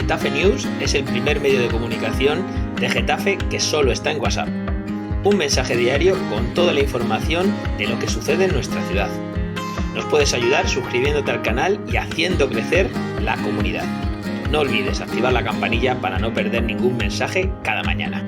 Getafe News es el primer medio de comunicación de Getafe que solo está en WhatsApp. Un mensaje diario con toda la información de lo que sucede en nuestra ciudad. Nos puedes ayudar suscribiéndote al canal y haciendo crecer la comunidad. No olvides activar la campanilla para no perder ningún mensaje cada mañana.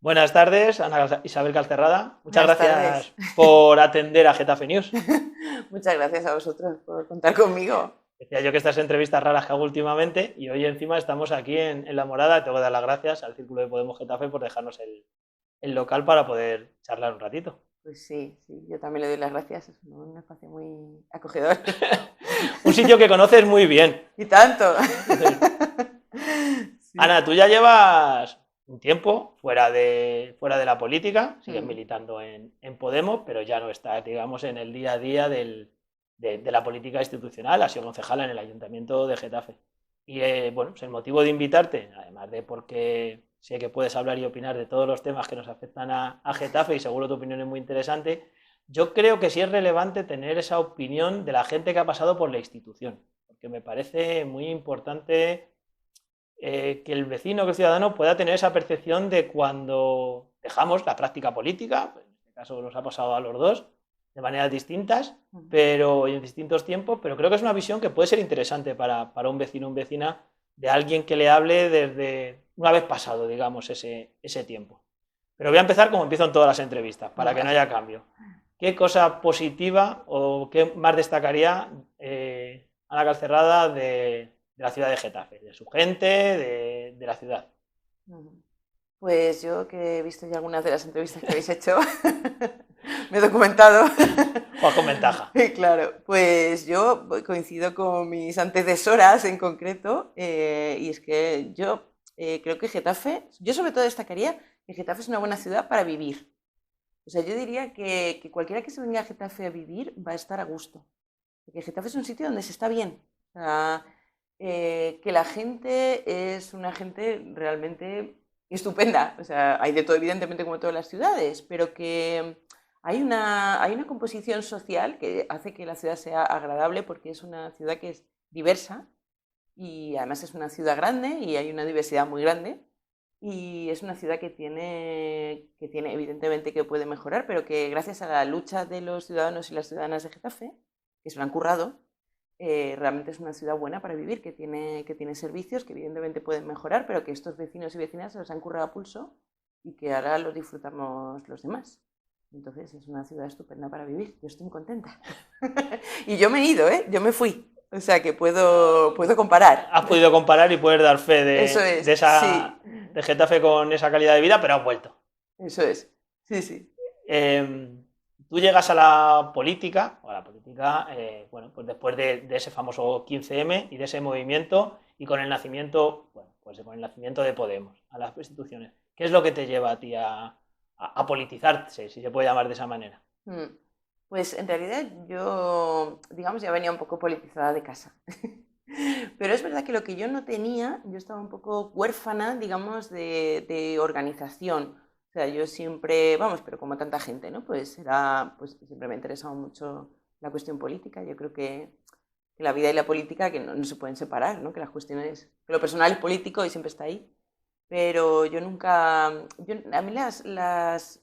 Buenas tardes, Ana Isabel Calcerrada. Muchas gracias por atender a Getafe News. Muchas gracias a vosotros por contar conmigo. Decía yo que estas entrevistas raras que hago últimamente y hoy encima estamos aquí en La Morada. Tengo que dar las gracias al Círculo de Podemos Getafe por dejarnos el local para poder charlar un ratito. Pues sí, yo también le doy las gracias. Es un espacio muy acogedor. Un sitio que conoces muy bien. Y tanto. Sí. Ana, tú ya llevas un tiempo fuera de la política, sigues militando en Podemos, pero ya no estás, digamos, en el día a día de la política institucional. Has sido concejala en el Ayuntamiento de Getafe. Y bueno, pues el motivo de invitarte, además de porque sé que puedes hablar y opinar de todos los temas que nos afectan a Getafe y seguro tu opinión es muy interesante, yo creo que sí es relevante tener esa opinión de la gente que ha pasado por la institución, porque me parece muy importante que el vecino, que el ciudadano pueda tener esa percepción de cuando dejamos la práctica política, en este caso nos ha pasado a los dos, de maneras distintas, pero en distintos tiempos, pero creo que es una visión que puede ser interesante para un vecino o vecina, de alguien que le hable desde una vez pasado, digamos, ese tiempo. Pero voy a empezar como empiezo en todas las entrevistas, para que no haya cambio. ¿Qué cosa positiva o qué más destacaría Ana Calcerrada de la ciudad de Getafe, de su gente, de la ciudad? Pues yo, que he visto ya algunas de las entrevistas que habéis hecho, me he documentado. Pues con ventaja. Claro, pues yo coincido con mis antecesoras en concreto, y es que yo creo que Getafe, yo sobre todo destacaría que Getafe es una buena ciudad para vivir. O sea, yo diría que cualquiera que se venga a Getafe a vivir va a estar a gusto. Porque Getafe es un sitio donde se está bien. O sea, que la gente es una gente realmente estupenda. O sea, hay de todo, evidentemente, como todas las ciudades, pero que hay una composición social que hace que la ciudad sea agradable, porque es una ciudad que es diversa y además es una ciudad grande y hay una diversidad muy grande. Y es una ciudad que tiene evidentemente que puede mejorar, pero que gracias a la lucha de los ciudadanos y las ciudadanas de Getafe, que se lo han currado, realmente es una ciudad buena para vivir, que tiene servicios que evidentemente pueden mejorar, pero que estos vecinos y vecinas se los han currado a pulso y que ahora los disfrutamos los demás. Entonces es una ciudad estupenda para vivir. Yo estoy muy contenta. Y yo me he ido, yo me fui. O sea que puedo comparar. Has podido comparar y poder dar fe de Getafe con esa calidad de vida, pero has vuelto. Eso es, sí. Tú llegas a la política, bueno, pues después de ese famoso 15M y de ese movimiento y con el nacimiento, bueno, pues con el nacimiento de Podemos a las instituciones. ¿Qué es lo que te lleva a ti a politizarse, si se puede llamar de esa manera? Pues en realidad yo, digamos, ya venía un poco politizada de casa. Pero es verdad que lo que yo no tenía, yo estaba un poco huérfana, digamos, de organización. O sea, yo siempre, vamos, pero como tanta gente, ¿no? Pues siempre me ha interesado mucho la cuestión política. Yo creo que la vida y la política que no se pueden separar, ¿no? Que las cuestiones, que lo personal es político y siempre está ahí. Pero yo nunca, a mí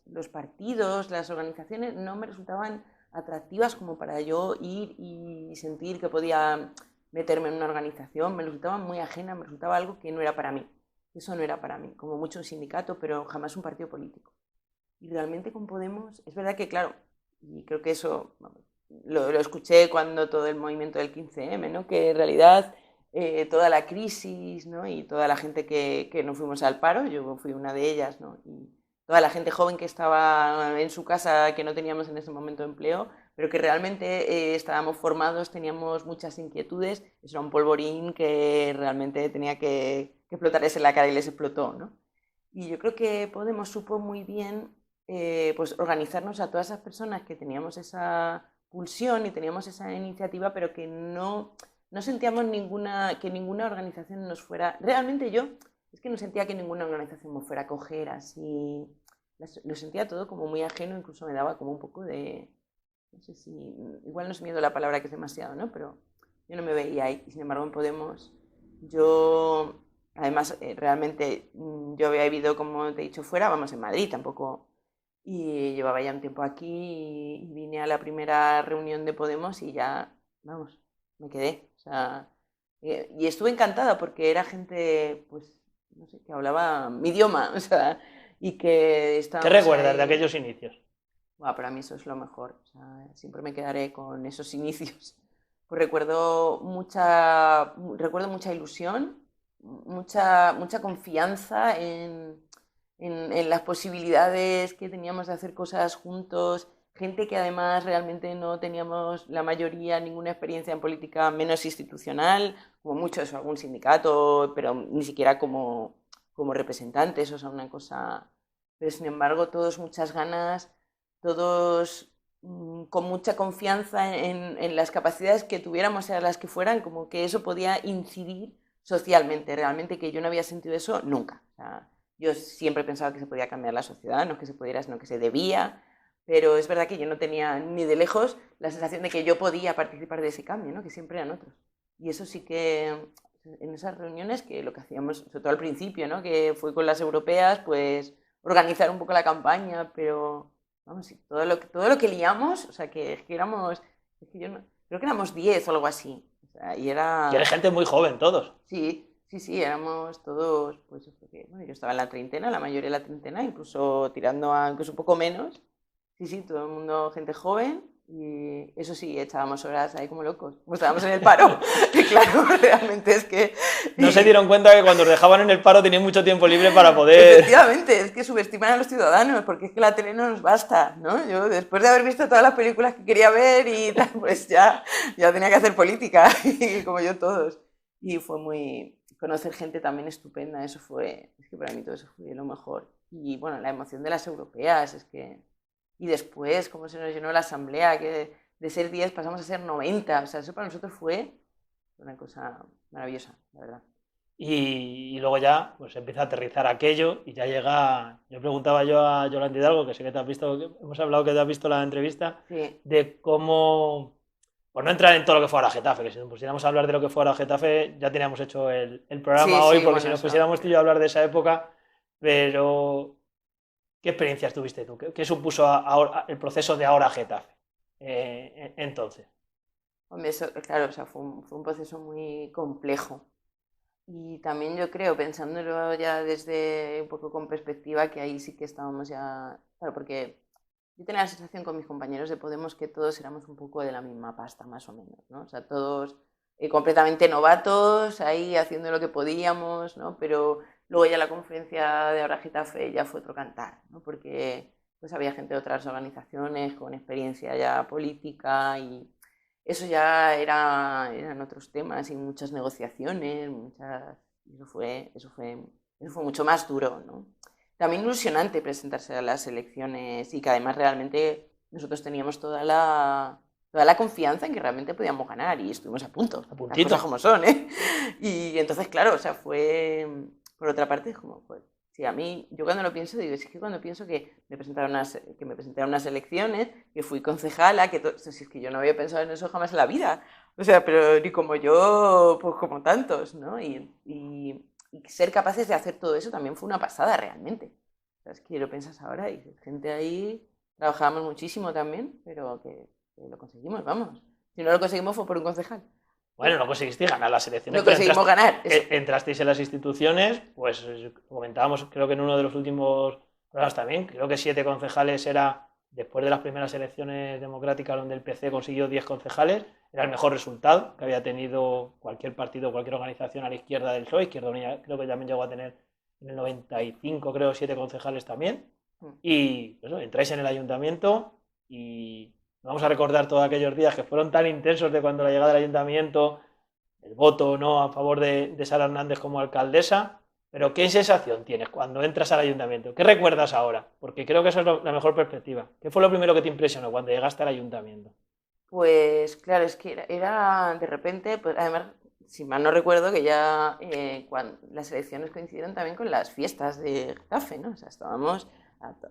los partidos, las organizaciones no me resultaban atractivas como para yo ir y sentir que podía meterme en una organización. Me resultaba muy ajena, me resultaba algo que no era para mí. Eso no era para mí, como mucho un sindicato, pero jamás un partido político. Y realmente con Podemos, es verdad que, claro, y creo que eso lo escuché cuando todo el movimiento del 15M, ¿no? Que en realidad toda la crisis, ¿no? Y toda la gente que no fuimos al paro, yo fui una de ellas, ¿no? Y toda la gente joven que estaba en su casa, que no teníamos en ese momento empleo, pero que realmente estábamos formados, teníamos muchas inquietudes, eso era un polvorín que realmente tenía que explotarles en la cara y les explotó, ¿no? Y yo creo que Podemos supo muy bien pues organizarnos a todas esas personas que teníamos esa pulsión y teníamos esa iniciativa, pero que no sentíamos que ninguna organización nos fuera... Realmente yo es que no sentía que ninguna organización me fuera a coger así... Lo sentía todo como muy ajeno, incluso me daba como un poco de... No sé si... Igual no es miedo la palabra, que es demasiado, ¿no? Pero yo no me veía ahí. Y sin embargo en Podemos yo... Además, realmente yo había vivido, como te he dicho, fuera, vamos, en Madrid tampoco... Y llevaba ya un tiempo aquí y vine a la primera reunión de Podemos y ya, vamos, me quedé. O sea, y estuve encantada porque era gente, pues, no sé, que hablaba mi idioma, o sea, y que estábamos ¿Qué recuerdas ahí... de aquellos inicios? Bueno, para mí eso es lo mejor. O sea, siempre me quedaré con esos inicios. Pues recuerdo mucha ilusión, mucha confianza en las posibilidades que teníamos de hacer cosas juntos, gente que además realmente no teníamos la mayoría ninguna experiencia en política, menos institucional, como muchos, algún sindicato, pero ni siquiera como representantes, o sea, una cosa... Pero sin embargo, todos muchas ganas, todos con mucha confianza en las capacidades que tuviéramos, sean las que fueran, como que eso podía incidir socialmente, realmente, que yo no había sentido eso nunca. O sea, yo siempre he pensado que se podía cambiar la sociedad, no que se pudiera, sino que se debía, pero es verdad que yo no tenía ni de lejos la sensación de que yo podía participar de ese cambio, ¿no? Que siempre eran otros. Y eso sí que en esas reuniones, que lo que hacíamos, sobre todo al principio, ¿no? Que fue con las europeas, pues organizar un poco la campaña, pero vamos, sí, todo lo que liamos, o sea, que éramos, es que yo no, creo que éramos 10 o algo así. O sea, y era... Y eres gente muy joven todos. Sí, éramos todos, pues bueno, yo estaba en la treintena, la mayoría en la treintena, incluso tirando a incluso un poco menos. Sí, todo el mundo, gente joven, y eso sí, echábamos horas ahí como locos, como estábamos en el paro. Y claro, realmente es que... No se dieron cuenta que cuando os dejaban en el paro tenían mucho tiempo libre para poder... Efectivamente, es que subestiman a los ciudadanos, porque es que la tele no nos basta, ¿no? Yo, después de haber visto todas las películas que quería ver y tal, pues ya tenía que hacer política, y como yo todos. Y fue muy... Conocer gente también estupenda, es que para mí todo eso fue lo mejor. Y bueno, la emoción de las europeas, es que... Y después, cómo se nos llenó la asamblea, que de ser 10 pasamos a ser 90, o sea, eso para nosotros fue una cosa maravillosa, la verdad. Y luego ya pues empieza a aterrizar aquello y ya llega... Yo preguntaba a Yolanda Hidalgo, que sé que te has visto, hemos hablado que te has visto la entrevista, Sí. de cómo... Por no entrar en todo lo que fue ahora Getafe, que si nos pusiéramos a hablar de lo que fue ahora Getafe, ya teníamos hecho el programa Sí, hoy, porque bueno, si nos eso. pusiéramos tú y yo a hablar de esa época, pero ¿qué experiencias tuviste tú? ¿Qué supuso el proceso de ahora Getafe entonces? Hombre, eso, claro, o sea, fue un proceso muy complejo. Y también yo creo, pensándolo ya desde un poco con perspectiva, que ahí sí que estábamos ya... Claro, porque yo tenía la sensación con mis compañeros de Podemos que todos éramos un poco de la misma pasta, más o menos, ¿no? O sea, todos completamente novatos, ahí haciendo lo que podíamos, ¿no? Pero luego ya la conferencia de Ahora Getafe ya fue otro cantar, ¿no? Porque pues había gente de otras organizaciones con experiencia ya política y eso ya eran otros temas y muchas negociaciones, eso fue mucho más duro, ¿no? También ilusionante presentarse a las elecciones y que además realmente nosotros teníamos toda la confianza en que realmente podíamos ganar y estuvimos a punto, A puntito. las cosas como son, ¿eh? Y entonces, claro, o sea, fue, por otra parte, es como, pues, sí, a mí, yo cuando lo pienso, digo, es que cuando pienso que me presenté a unas elecciones, que fui concejala, si es que yo no había pensado en eso jamás en la vida, o sea, pero ni como yo, pues como tantos, ¿no? Y ser capaces de hacer todo eso también fue una pasada realmente. O sea, es que lo piensas ahora y gente ahí, trabajábamos muchísimo también, pero que lo conseguimos, vamos. Si no lo conseguimos fue por un concejal. Bueno, no conseguisteis ganar las elecciones. No conseguimos ganar. Entrasteis en las instituciones, pues comentábamos, creo que en uno de los últimos programas también, creo que 7 concejales era después de las primeras elecciones democráticas donde el PC consiguió 10 concejales, era el mejor resultado que había tenido cualquier partido, cualquier organización a la izquierda del PSOE. Izquierda Unida creo que también llegó a tener en el 95, creo, 7 concejales también. Y eso, entráis en el ayuntamiento y vamos a recordar todos aquellos días que fueron tan intensos de cuando la llegada del ayuntamiento, el voto no a favor de Sara Hernández como alcaldesa. Pero ¿qué sensación tienes cuando entras al ayuntamiento? ¿Qué recuerdas ahora? Porque creo que esa es la mejor perspectiva. ¿Qué fue lo primero que te impresionó cuando llegaste al ayuntamiento? Pues claro, es que era de repente, pues además, si mal no recuerdo, que ya cuando las elecciones coincidieron también con las fiestas de Getafe, ¿no? O sea, estábamos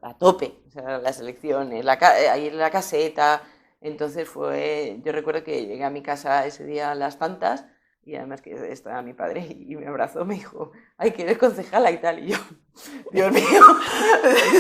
a tope, o sea, las elecciones, ahí en la caseta. Entonces yo recuerdo que llegué a mi casa ese día a las tantas, y además que estaba mi padre y me abrazó, me dijo, ay, que eres concejala y tal, y yo, Dios mío,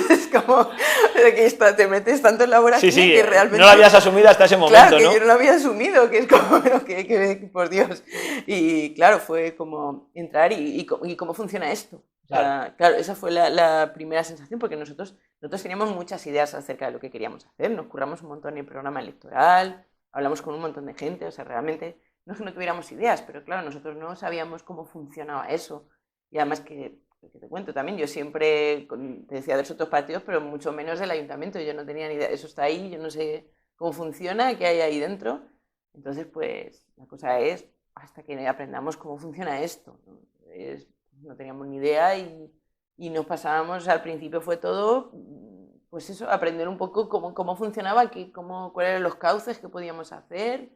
es como que te metes tanto en la vorágine que realmente... no lo habías asumido hasta ese momento, claro, que ¿no? yo no lo había asumido, que es como, pero que por Dios. Y claro, fue como entrar y cómo funciona esto. O sea, claro, esa fue la primera sensación, porque nosotros teníamos muchas ideas acerca de lo que queríamos hacer, nos curramos un montón el programa electoral, hablamos con un montón de gente, o sea, realmente no es que no tuviéramos ideas, pero claro, nosotros no sabíamos cómo funcionaba eso. Y además que te cuento también, yo siempre te decía de los otros partidos, pero mucho menos del ayuntamiento, yo no tenía ni idea, eso está ahí, yo no sé cómo funciona, qué hay ahí dentro. Entonces, pues la cosa es hasta que aprendamos cómo funciona esto, ¿no? No teníamos ni idea y nos pasábamos, al principio fue todo, pues eso, aprender un poco cómo funcionaba, cuáles eran los cauces que podíamos hacer.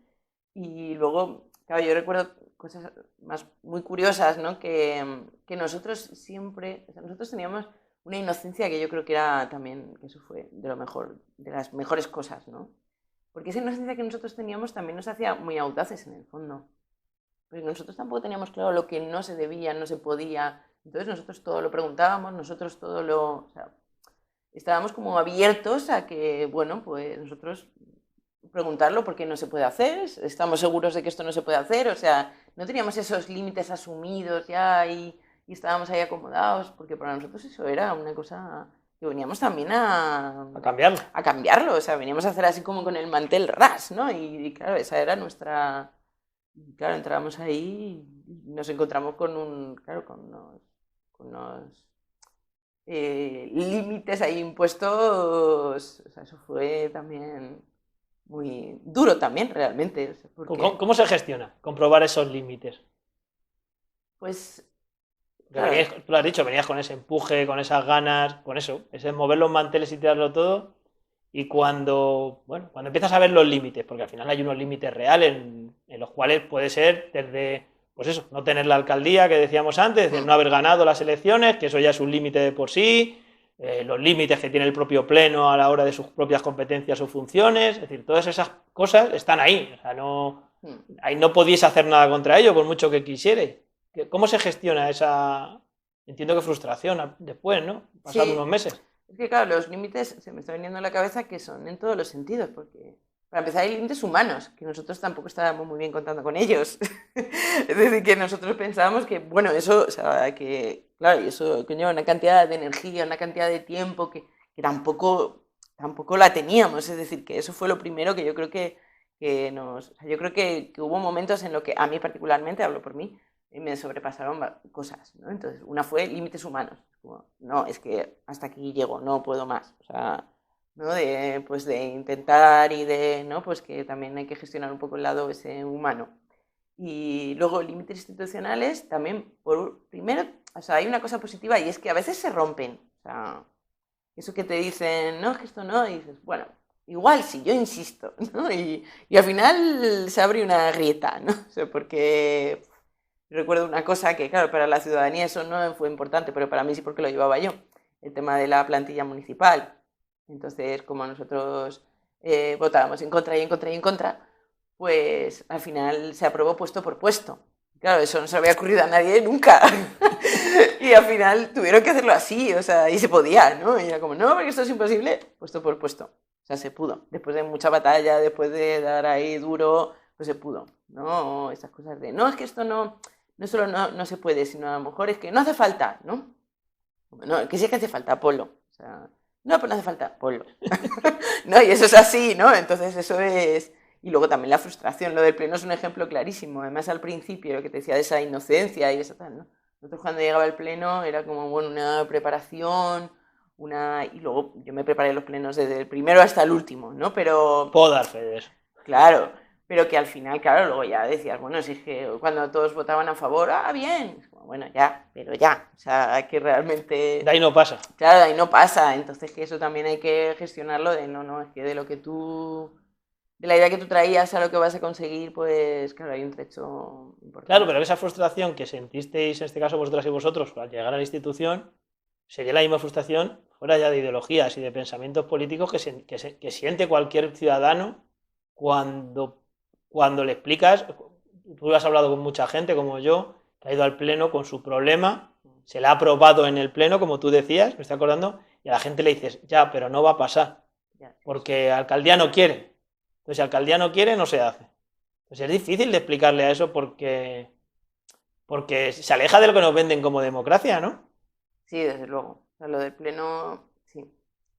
Y luego, claro, yo recuerdo cosas más muy curiosas, ¿no? Que nosotros siempre, o sea, nosotros teníamos una inocencia que yo creo que era también, que eso fue de lo mejor, de las mejores cosas, ¿no? Porque esa inocencia que nosotros teníamos también nos hacía muy audaces en el fondo. Porque nosotros tampoco teníamos claro lo que no se debía, no se podía. Entonces nosotros todo lo preguntábamos, nosotros todo o sea, estábamos como abiertos a que, bueno, pues nosotros preguntarlo porque no se puede hacer, estamos seguros de que esto no se puede hacer, o sea, no teníamos esos límites asumidos ya y estábamos ahí acomodados, porque para nosotros eso era una cosa que veníamos también a cambiarlo. A cambiarlo, o sea, veníamos a hacer así como con el mantel ras, ¿no? Y claro, esa era nuestra... Claro, entramos ahí y nos encontramos con unos límites ahí impuestos, o sea, eso fue también muy duro también, realmente. O sea, porque... ¿Cómo se gestiona comprobar esos límites? Pues... Claro. Tú lo has dicho, venías con ese empuje, con esas ganas, con eso, ese mover los manteles y tirarlo todo. Y cuando empiezas a ver los límites, porque al final hay unos límites reales en los cuales puede ser desde, pues eso, no tener la alcaldía que decíamos antes, no haber ganado las elecciones, que eso ya es un límite de por sí, los límites que tiene el propio pleno a la hora de sus propias competencias o funciones, es decir, todas esas cosas están ahí, o sea, ahí no podíais hacer nada contra ello, por mucho que quisierais. ¿Cómo se gestiona esa, entiendo que frustración después, ¿no? Pasado unos meses. Es que claro, los límites se me está viniendo a la cabeza que son en todos los sentidos, porque para empezar hay límites humanos, que nosotros tampoco estábamos muy bien contando con ellos. Es decir, que nosotros pensábamos que, bueno, eso, o sea, que, claro, eso conlleva una cantidad de energía, una cantidad de tiempo que tampoco la teníamos. Es decir, que eso fue lo primero que yo creo o sea, yo creo que hubo momentos en los que, a mí particularmente, hablo por mí, me sobrepasaron cosas, ¿no? Entonces, una fue límites humanos. Como, no, es que hasta aquí llego, no puedo más. O sea, ¿no? Pues de intentar y de, ¿no? Pues que también hay que gestionar un poco el lado ese humano. Y luego límites institucionales también, primero, o sea, hay una cosa positiva y es que a veces se rompen. O sea, eso que te dicen, no, es que esto no, y dices, bueno, igual sí, yo insisto, ¿no? Y al final se abre una grieta, ¿no? O sea, porque... Recuerdo una cosa que, claro, para la ciudadanía eso no fue importante, pero para mí sí porque lo llevaba yo, el tema de la plantilla municipal. Entonces, como nosotros votábamos en contra y en contra y en contra, pues al final se aprobó puesto por puesto. Claro, eso no se había ocurrido a nadie nunca. Y al final tuvieron que hacerlo así, o sea, y se podía, ¿no? Y era como, no, porque esto es imposible, puesto por puesto. O sea, se pudo. Después de mucha batalla, después de dar ahí duro, pues se pudo, ¿no? Esas cosas de, no, es que esto no solo no se puede, sino a lo mejor es que no hace falta, ¿no? No, que sí que hace falta, Apolo. O sea, No, pues no hace falta, ponlo. No, y eso es así, ¿no? Entonces eso es... Y luego también la frustración, lo del pleno es un ejemplo clarísimo. Además al principio, lo que te decía de esa inocencia y eso tal, ¿no? Nosotros cuando llegaba el pleno era como, bueno, una preparación, y luego yo me preparé los plenos desde el primero hasta el último, ¿no? Pero... Puedo dar fe de eso. Claro, pero que al final, claro, luego ya decías, bueno, si es que cuando todos votaban a favor, bien, bueno, ya, pero ya, o sea, que realmente... De ahí no pasa. Claro, de ahí no pasa, entonces que eso también hay que gestionarlo de, no, es que de lo que tú... De la idea que tú traías a lo que vas a conseguir, pues claro, hay un trecho importante. Claro, pero esa frustración que sentisteis, en este caso vosotras y vosotros, al llegar a la institución, sería la misma frustración fuera ya de ideologías y de pensamientos políticos que siente cualquier ciudadano cuando le explicas. Tú has hablado con mucha gente como yo, que ha ido al pleno con su problema, se le ha aprobado en el pleno, como tú decías, me estoy acordando, y a la gente le dices, ya, pero no va a pasar, porque alcaldía no quiere. Entonces, si alcaldía no quiere, no se hace. Pues es difícil de explicarle a eso porque se aleja de lo que nos venden como democracia, ¿no? Sí, desde luego. O sea, lo del pleno, sí.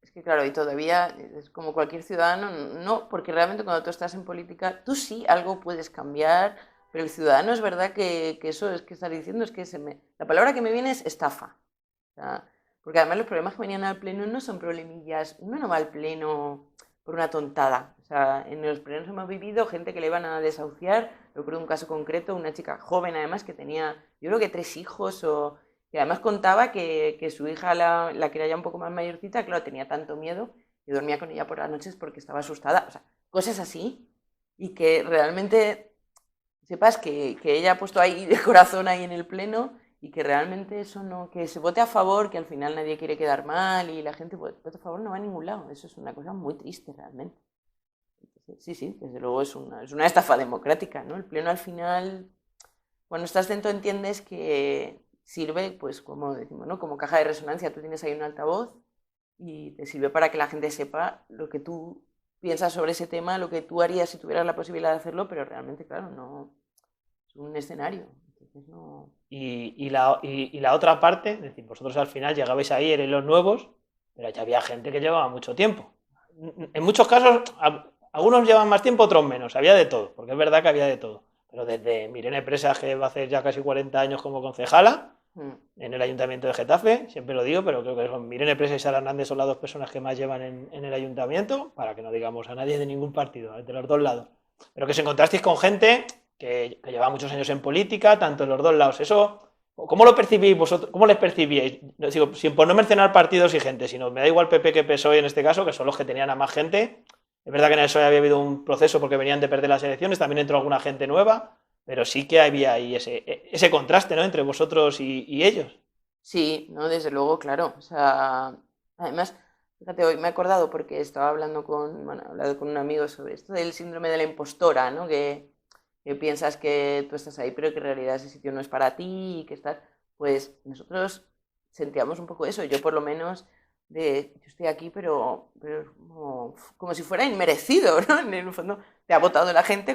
Es que claro, y todavía, es como cualquier ciudadano, no, porque realmente cuando tú estás en política, tú sí algo puedes cambiar, pero el ciudadano es verdad que eso es que estar diciendo, es que la palabra que me viene es estafa. O sea, porque además los problemas que venían al pleno no son problemillas, uno no va al pleno por una tontada. O sea, en los plenos hemos vivido gente que le iban a desahuciar. Recuerdo un caso concreto, una chica joven además que tenía, yo creo que 3 hijos, que además contaba que su hija, la que era ya un poco más mayorcita, claro, tenía tanto miedo que dormía con ella por las noches porque estaba asustada. O sea, cosas así. Y que realmente sepas que ella ha puesto ahí de corazón ahí en el pleno y que realmente eso no, que se vote a favor, que al final nadie quiere quedar mal y la gente vote a favor no va a ningún lado. Eso es una cosa muy triste realmente. Entonces, sí, desde luego es una estafa democrática, ¿no? El pleno al final, cuando estás dentro entiendes que sirve, pues como decimos, ¿no? Como caja de resonancia, tú tienes ahí un altavoz y te sirve para que la gente sepa lo que tú piensas sobre ese tema, lo que tú harías si tuvieras la posibilidad de hacerlo, pero realmente, claro, no es un escenario. Entonces no... Y la otra parte, es decir, vosotros al final llegabais ahí, erais los nuevos, pero ya había gente que llevaba mucho tiempo. En muchos casos, algunos llevan más tiempo, otros menos, había de todo, porque es verdad que había de todo. Pero desde Mirene Presas, que va a hacer ya casi 40 años como concejala, en el Ayuntamiento de Getafe, siempre lo digo, pero creo que son Mirene Presas y Sara Hernández son las dos personas que más llevan en el Ayuntamiento, para que no digamos a nadie de ningún partido, de los dos lados. Pero que os encontrasteis con gente que lleva muchos años en política, tanto en los dos lados. Eso, ¿cómo lo percibís vosotros? ¿Cómo les percibíais? Digo, sin por no mencionar partidos y gente, sino me da igual PP que PSOE en este caso, que son los que tenían a más gente. Es verdad que en el PSOE había habido un proceso porque venían de perder las elecciones, también entró alguna gente nueva, pero sí que había ahí ese contraste, ¿no?, entre vosotros y ellos. Sí, no, desde luego, claro. O sea, además, fíjate, hoy me he acordado porque estaba hablando he hablado con un amigo sobre esto del síndrome de la impostora, ¿no? Que piensas que tú estás ahí, pero que en realidad ese sitio no es para ti y que estás... Pues nosotros sentíamos un poco eso. Yo por lo menos, yo estoy aquí, pero como si fuera inmerecido, ¿no? En el fondo te ha votado la gente,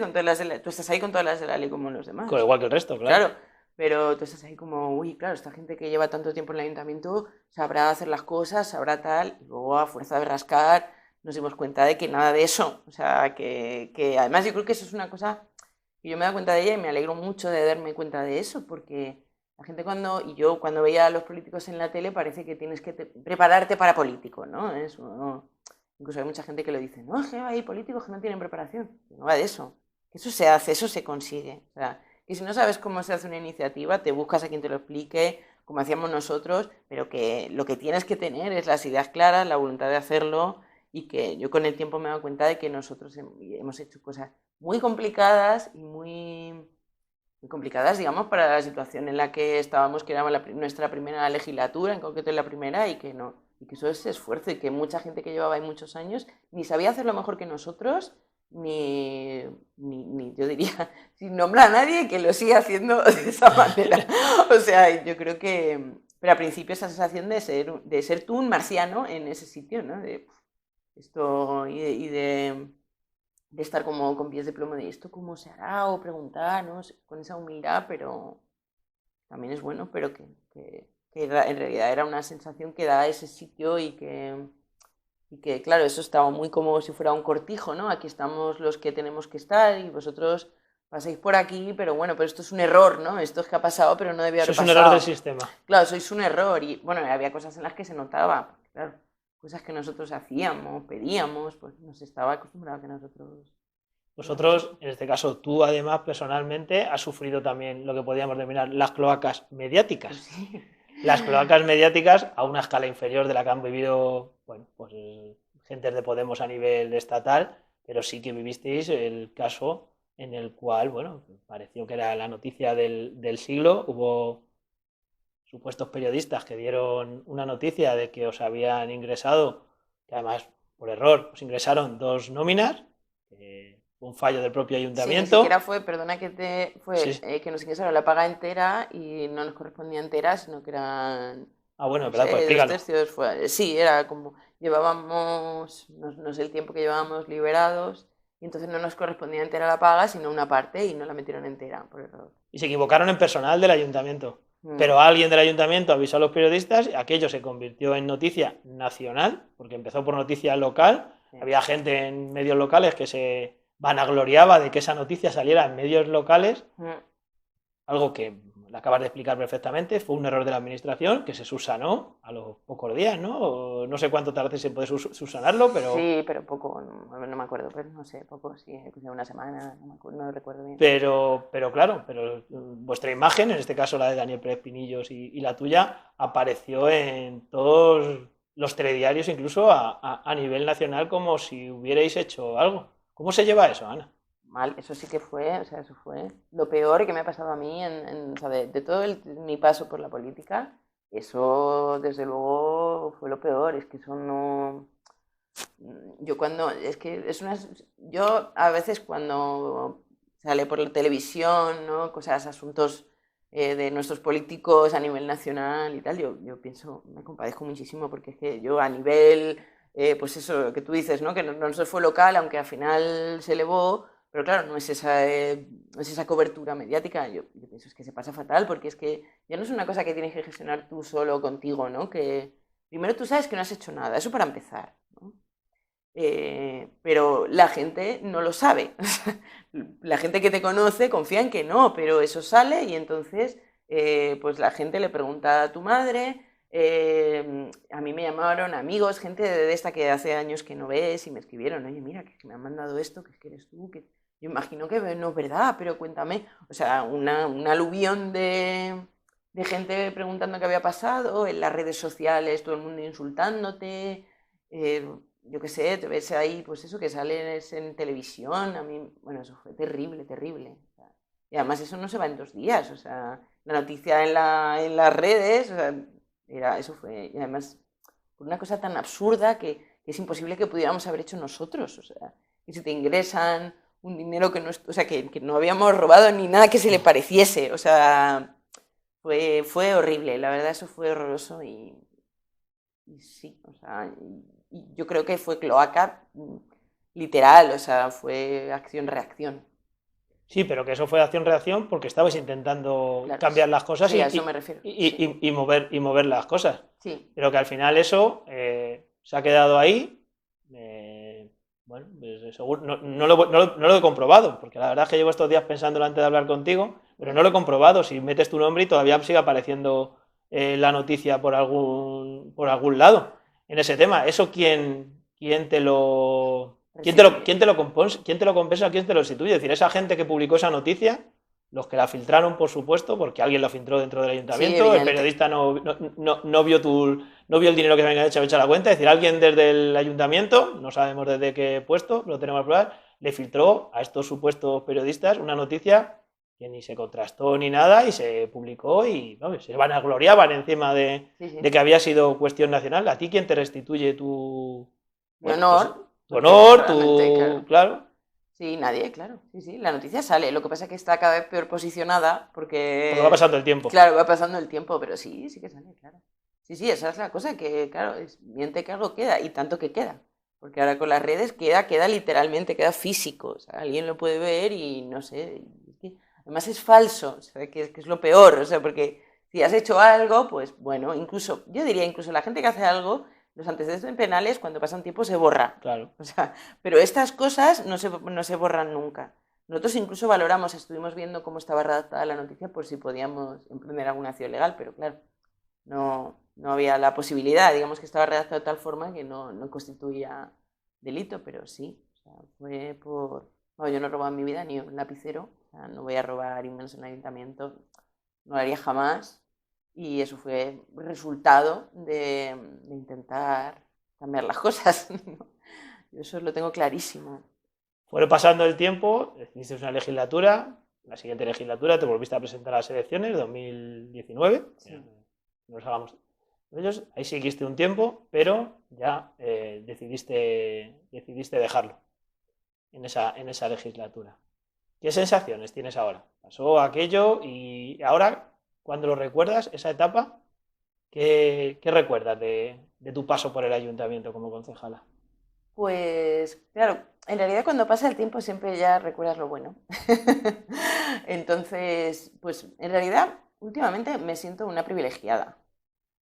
tú estás ahí con todas las de la ley como los demás. Igual que el resto, claro. Claro, pero tú estás ahí como, uy, claro, esta gente que lleva tanto tiempo en el ayuntamiento sabrá hacer las cosas, sabrá tal, y luego a fuerza de rascar nos dimos cuenta de que nada de eso. O sea, que además yo creo que eso es una cosa que yo me he dado cuenta de ella y me alegro mucho de darme cuenta de eso, porque la gente cuando veía a los políticos en la tele parece que tienes que prepararte para político, ¿no? Incluso hay mucha gente que lo dice, no, es que hay políticos que no tienen preparación. No va de eso. Eso se hace, eso se consigue. O sea, que si no sabes cómo se hace una iniciativa, te buscas a quien te lo explique, como hacíamos nosotros, pero que lo que tienes que tener es las ideas claras, la voluntad de hacerlo, y que yo con el tiempo me he dado cuenta de que nosotros hemos hecho cosas muy complicadas y muy complicadas, digamos, para la situación en la que estábamos, que era nuestra primera legislatura, en concreto en la primera, y que eso es esfuerzo, y que mucha gente que llevaba ahí muchos años ni sabía hacerlo mejor que nosotros, ni yo diría, sin nombrar a nadie, que lo sigue haciendo de esa manera. O sea, yo creo que, pero al principio esa sensación de ser tú un marciano en ese sitio, ¿no? De esto y de estar como con pies de plomo de esto cómo se hará, o preguntar, ¿no? Con esa humildad, pero también es bueno, pero que en realidad era una sensación que da ese sitio y que Y que, claro, eso estaba muy como si fuera un cortijo, ¿no? Aquí estamos los que tenemos que estar y vosotros pasáis por aquí, pero bueno, pero esto es un error, ¿no? Esto es que ha pasado, pero no debió haber pasado. Eso es un error del sistema. Claro, sois un error. Y bueno, había cosas en las que se notaba, claro, cosas que nosotros hacíamos, pedíamos, pues no se estaba acostumbrado a que nosotros... Vosotros, en este caso, tú además personalmente has sufrido también lo que podríamos denominar las cloacas mediáticas. Pues sí. Las cloacas mediáticas a una escala inferior de la que han vivido, bueno, pues gentes de Podemos a nivel estatal, pero sí que vivisteis el caso en el cual, bueno, pareció que era la noticia del siglo. Hubo supuestos periodistas que dieron una noticia de que os habían ingresado, que además por error os ingresaron 2 nóminas, un fallo del propio ayuntamiento. Sí, ni siquiera fue, perdona Sí. que nos ingresaron la paga entera y no nos correspondía entera, sino que eran... Ah, bueno, no ¿verdad? sé, Pues 2 explícalo. tercios sí, era como llevábamos, no sé el tiempo que llevábamos liberados, y entonces no nos correspondía entera la paga, sino una parte, y no la metieron entera, por error. Y se equivocaron en personal del ayuntamiento. Pero alguien del ayuntamiento avisó a los periodistas, aquello se convirtió en noticia nacional, porque empezó por noticia local. Sí. Había gente en medios locales que se vanagloriaba de que esa noticia saliera en medios locales, algo que la acabas de explicar perfectamente, fue un error de la administración que se subsanó a los pocos días, ¿no? O no sé cuánto tarde se puede subsanarlo, pero... Sí, pero poco, no me acuerdo, pero no sé, poco, sí, una semana, no recuerdo bien. Pero claro, vuestra imagen, en este caso la de Daniel Pérez Pinillos y la tuya, apareció en todos los telediarios, incluso a nivel nacional, como si hubierais hecho algo. ¿Cómo se lleva eso, Ana? Mal, eso sí que fue, o sea, eso fue lo peor que me ha pasado a mí o sea, de todo mi paso por la política. Eso, desde luego, fue lo peor. Es que eso no... Yo cuando... Es que es una... Yo a veces cuando sale por la televisión, ¿no? Cosas, asuntos de nuestros políticos a nivel nacional y tal, yo pienso, me compadezco muchísimo porque es que yo a nivel, pues eso que tú dices, ¿no? Que no se fue local, aunque al final se elevó. Pero claro, no es esa cobertura mediática. Yo pienso es que se pasa fatal, porque es que ya no es una cosa que tienes que gestionar tú solo contigo, ¿no? Que primero tú sabes que no has hecho nada, eso para empezar, ¿no? Pero la gente no lo sabe. La gente que te conoce confía en que no, pero eso sale y entonces pues la gente le pregunta a tu madre. A mí me llamaron amigos, gente de esta que hace años que no ves y me escribieron, oye, mira, que me han mandado esto, que eres tú, que yo imagino que no es verdad, pero cuéntame. O sea, un aluvión de gente preguntando qué había pasado, en las redes sociales todo el mundo insultándote, yo qué sé, te ves ahí, pues eso, que sales en televisión, a mí, bueno, eso fue terrible, terrible. O sea, y además eso no se va en 2 días, o sea, la noticia en las redes, o sea, eso fue, y además, por una cosa tan absurda que es imposible que pudiéramos haber hecho nosotros, o sea, que si te ingresan un dinero que no, o sea, que no habíamos robado ni nada que se le pareciese, o sea, fue horrible, la verdad eso fue horroroso y sí, o sea, y yo creo que fue cloaca literal, o sea, fue acción-reacción. Sí, pero que eso fue acción-reacción porque estabais intentando Claro, cambiar las cosas sí, a eso me refiero. Y mover las cosas. Sí. Pero que al final eso se ha quedado ahí. Bueno, pues seguro, no lo he comprobado, porque la verdad es que llevo estos días pensándolo antes de hablar contigo, pero no lo he comprobado. Si metes tu nombre y todavía sigue apareciendo la noticia por algún lado en ese tema. ¿Eso quién te lo... ¿Quién te lo compensa? ¿Quién te lo sustituye? Es decir, esa gente que publicó esa noticia, los que la filtraron, por supuesto, porque alguien la filtró dentro del ayuntamiento, sí, el periodista no vio el dinero que se había hecho a la cuenta, es decir, alguien desde el ayuntamiento, no sabemos desde qué puesto, lo tenemos que probar, le filtró a estos supuestos periodistas una noticia que ni se contrastó ni nada y se publicó y ¿no? Se vanagloriaban encima de que había sido cuestión nacional. ¿A ti quién te restituye tu honor? Pues, tu honor, claro. Sí, nadie, claro. Sí, la noticia sale. Lo que pasa es que está cada vez peor posicionada porque va pasando el tiempo. Claro, va pasando el tiempo, pero sí que sale, claro. Sí, esa es la cosa, que claro, miente que algo queda, y tanto que queda. Porque ahora con las redes queda literalmente, queda físico. O sea, alguien lo puede ver y no sé. Además es falso, o sea, que es lo peor. O sea, porque si has hecho algo, pues bueno, yo diría incluso la gente que hace algo, Los antecedentes penales, cuando pasa un tiempo, se borra. Claro. O sea, pero estas cosas no se borran nunca. Nosotros incluso valoramos, estuvimos viendo cómo estaba redactada la noticia por si podíamos emprender alguna acción legal, pero claro, no había la posibilidad, digamos que estaba redactado de tal forma que no constituía delito, pero sí, o sea, fue por... No, yo no he robado en mi vida ni un lapicero, o sea, no voy a robar emails en el ayuntamiento, no lo haría jamás, y eso fue resultado de intentar cambiar las cosas. Yo eso lo tengo clarísimo. Fueron pasando el tiempo, decidiste una legislatura, la siguiente legislatura te volviste a presentar a las elecciones, 2019, sí. Nos hagamos ellos, ahí seguiste un tiempo, pero ya decidiste dejarlo en esa legislatura. ¿Qué sensaciones tienes ahora? Pasó aquello y ahora, cuando lo recuerdas, esa etapa, ¿qué recuerdas de tu paso por el ayuntamiento como concejala? Pues, claro, en realidad cuando pasa el tiempo siempre ya recuerdas lo bueno. Entonces, pues en realidad, últimamente me siento una privilegiada,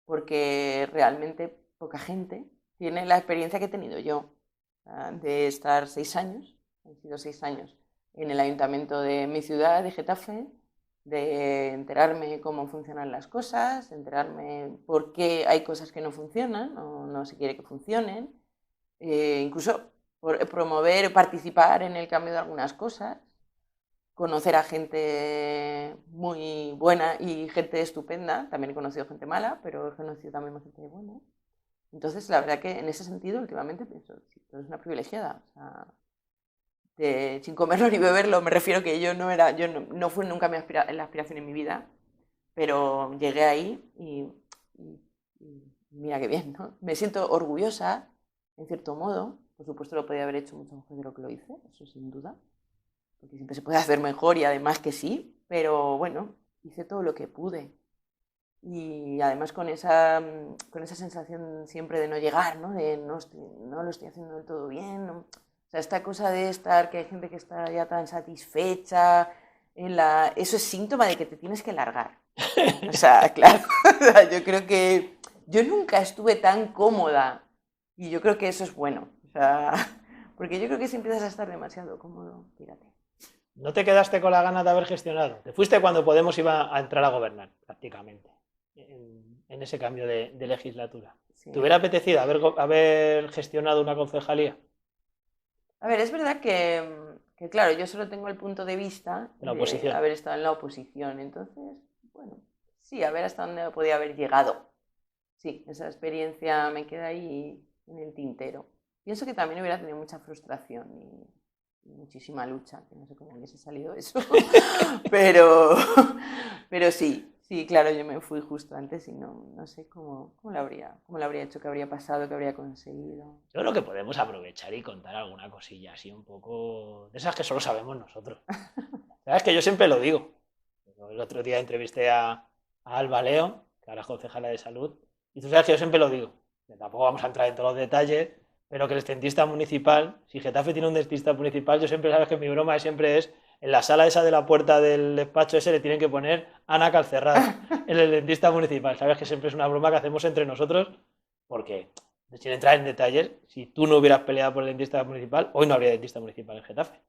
porque realmente poca gente tiene la experiencia que he tenido yo, de estar 6 años, han sido 6 años, en el ayuntamiento de mi ciudad, de Getafe, de enterarme cómo funcionan las cosas, enterarme por qué hay cosas que no funcionan o no se quiere que funcionen, incluso promover, participar en el cambio de algunas cosas, conocer a gente muy buena y gente estupenda. También he conocido gente mala, pero he conocido también gente buena. Entonces, la verdad que en ese sentido, últimamente pienso, sí, tú eres una privilegiada. O sea, sin comerlo ni beberlo, me refiero que yo no fue nunca la aspiración en mi vida, pero llegué ahí y mira qué bien, ¿no? Me siento orgullosa, en cierto modo. Por supuesto lo podía haber hecho mucho mejor de lo que lo hice, eso sin duda, porque siempre se puede hacer mejor y además que sí, pero bueno, hice todo lo que pude. Y además con esa sensación siempre de no llegar, ¿no? De no lo estoy haciendo del todo bien, ¿no? O sea, esta cosa de estar, que hay gente que está ya tan satisfecha, eso es síntoma de que te tienes que largar. O sea, claro, yo creo que yo nunca estuve tan cómoda y yo creo que eso es bueno. O sea, porque yo creo que si empiezas a estar demasiado cómodo, tírate. ¿No te quedaste con la gana de haber gestionado? Te fuiste cuando Podemos iba a entrar a gobernar, prácticamente, en ese cambio de legislatura. Sí. ¿Te hubiera apetecido haber gestionado una concejalía? A ver, es verdad que claro, yo solo tengo el punto de vista de haber estado en la oposición. Entonces, bueno, sí, a ver hasta dónde podía haber llegado. Sí, esa experiencia me queda ahí en el tintero. Pienso que también hubiera tenido mucha frustración y muchísima lucha, que no sé cómo hubiese salido eso, pero sí, claro, yo me fui justo antes y no sé cómo lo habría hecho, qué habría pasado, qué habría conseguido. Yo creo que podemos aprovechar y contar alguna cosilla así un poco, de esas que solo sabemos nosotros. Sabes que yo siempre lo digo. El otro día entrevisté a Alba León, que ahora es concejala de salud, y tú sabes que yo siempre lo digo, que tampoco vamos a entrar en todos los detalles, pero que el dentista municipal, si Getafe tiene un dentista municipal, yo siempre, sabes que mi broma siempre es, en la sala esa de la puerta del despacho ese le tienen que poner Ana Calcerrada, en el dentista municipal. Sabes que siempre es una broma que hacemos entre nosotros, porque, sin entrar en detalles, si tú no hubieras peleado por el dentista municipal, hoy no habría dentista municipal en Getafe.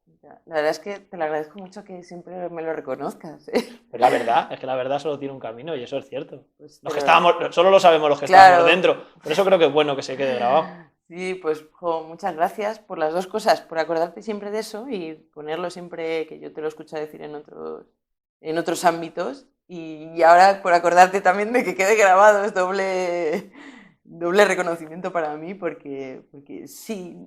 La verdad es que te lo agradezco mucho que siempre me lo reconozcas, ¿eh? Pero la verdad, es que la verdad solo tiene un camino y eso es cierto. Pues, los que estábamos, solo lo sabemos los que estábamos dentro. Por eso creo que es bueno que se quede grabado. Sí, pues muchas gracias por las dos cosas, por acordarte siempre de eso y ponerlo siempre, que yo te lo escucho decir en otros ámbitos, y ahora por acordarte también de que quede grabado. Es doble reconocimiento para mí, porque sí,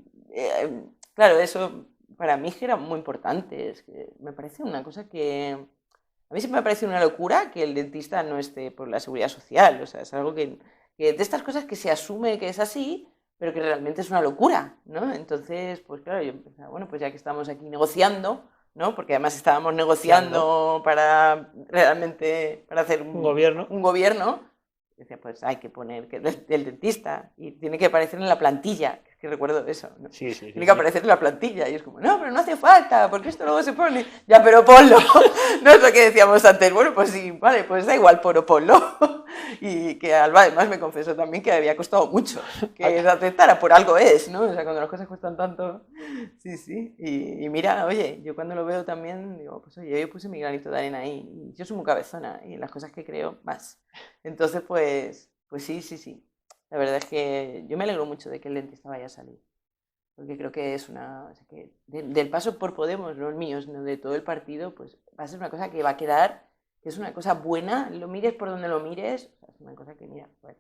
claro, eso para mí era muy importante. Es que me parece una cosa que a mí siempre me parece una locura que el dentista no esté por la seguridad social. O sea, es algo que de estas cosas que se asume que es así, pero que realmente es una locura, ¿no? Entonces, pues claro, yo pensaba, bueno, pues ya que estamos aquí negociando, ¿no? Porque además estábamos negociando para realmente, para hacer un gobierno, decía, pues hay que poner que el dentista y tiene que aparecer en la plantilla, que recuerdo eso, ¿no? Sí, tiene que aparecer en la plantilla y es como, no, pero no hace falta, porque esto luego se pone, ya, pero ponlo. No es lo que decíamos antes, bueno, pues sí, vale, pues da igual, pero ponlo. Y que Alba además me confesó también que había costado mucho que lo aceptara, por algo es, ¿no? O sea, cuando las cosas cuestan tanto, sí, sí. Y mira, oye, yo cuando lo veo también digo, pues oye, yo puse mi granito de arena ahí, y yo soy muy cabezona y en las cosas que creo, más. Entonces, pues sí, sí, sí. La verdad es que yo me alegro mucho de que el dentista vaya a salir, porque creo que es una, o sea, que del paso por Podemos, no el mío, sino de todo el partido, pues va a ser una cosa que va a quedar, que es una cosa buena, lo mires por donde lo mires, o sea, es una cosa que mira, bueno.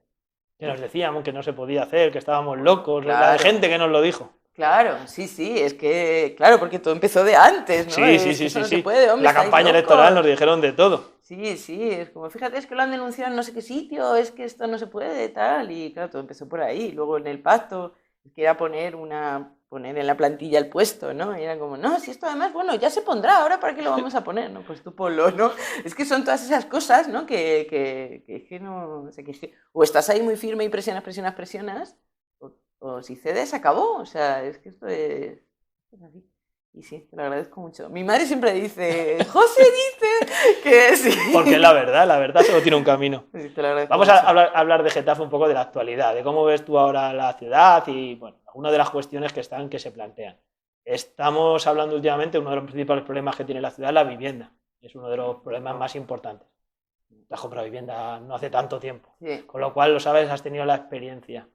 Que nos decíamos que no se podía hacer, que estábamos locos, Claro. la de gente que nos lo dijo. Claro, sí, sí, es que, claro, porque todo empezó de antes, ¿no? Sí, sí, Es que sí, eso sí, no sí. se puede, hombre, La estáis campaña locos. electoral nos dijeron de todo. Sí, sí, es como, fíjate, es que lo han denunciado en no sé qué sitio, es que esto no se puede, tal, y claro, todo empezó por ahí. Luego en el pacto, que era poner en la plantilla el puesto, ¿no? Y era como, no, si esto además, bueno, ya se pondrá, ahora para qué lo vamos a poner, ¿no? Pues tú ponlo, ¿no? Es que son todas esas cosas, ¿no? Que no, o sea, o estás ahí muy firme y presionas, presionas, presionas, o si cedes, acabó, o sea, es que esto es así. Y sí, te lo agradezco mucho. Mi madre siempre dice, José dice que sí. Porque la verdad solo tiene un camino. Sí, te lo agradezco Vamos mucho. a hablar de Getafe un poco de la actualidad, de cómo ves tú ahora la ciudad y, bueno, algunas de las cuestiones que se plantean. Estamos hablando últimamente, uno de los principales problemas que tiene la ciudad es la vivienda. Es uno de los problemas más importantes. Te has comprado vivienda no hace tanto tiempo. Sí. Con lo cual, lo sabes, has tenido la experiencia.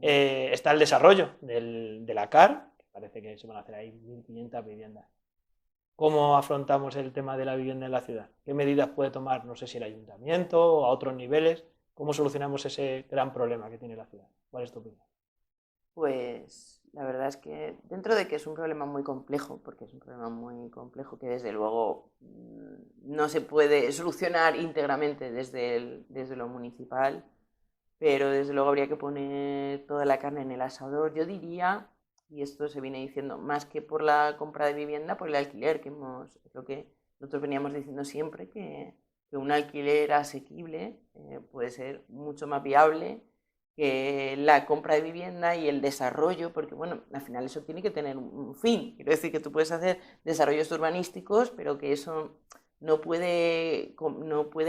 Está el desarrollo de la CAR, que parece que se van a hacer ahí 1.500 viviendas. ¿Cómo afrontamos el tema de la vivienda en la ciudad? ¿Qué medidas puede tomar, no sé si el ayuntamiento o a otros niveles? ¿Cómo solucionamos ese gran problema que tiene la ciudad? ¿Cuál es tu opinión? Pues la verdad es que dentro de que es un problema muy complejo, porque es un problema muy complejo que desde luego no se puede solucionar íntegramente desde lo municipal, pero desde luego habría que poner toda la carne en el asador. Yo diría, y esto se viene diciendo, más que por la compra de vivienda, por el alquiler, es lo que nosotros veníamos diciendo siempre, que un alquiler asequible puede ser mucho más viable que la compra de vivienda y el desarrollo, porque bueno, al final eso tiene que tener un fin. Quiero decir que tú puedes hacer desarrollos urbanísticos, pero que eso no puede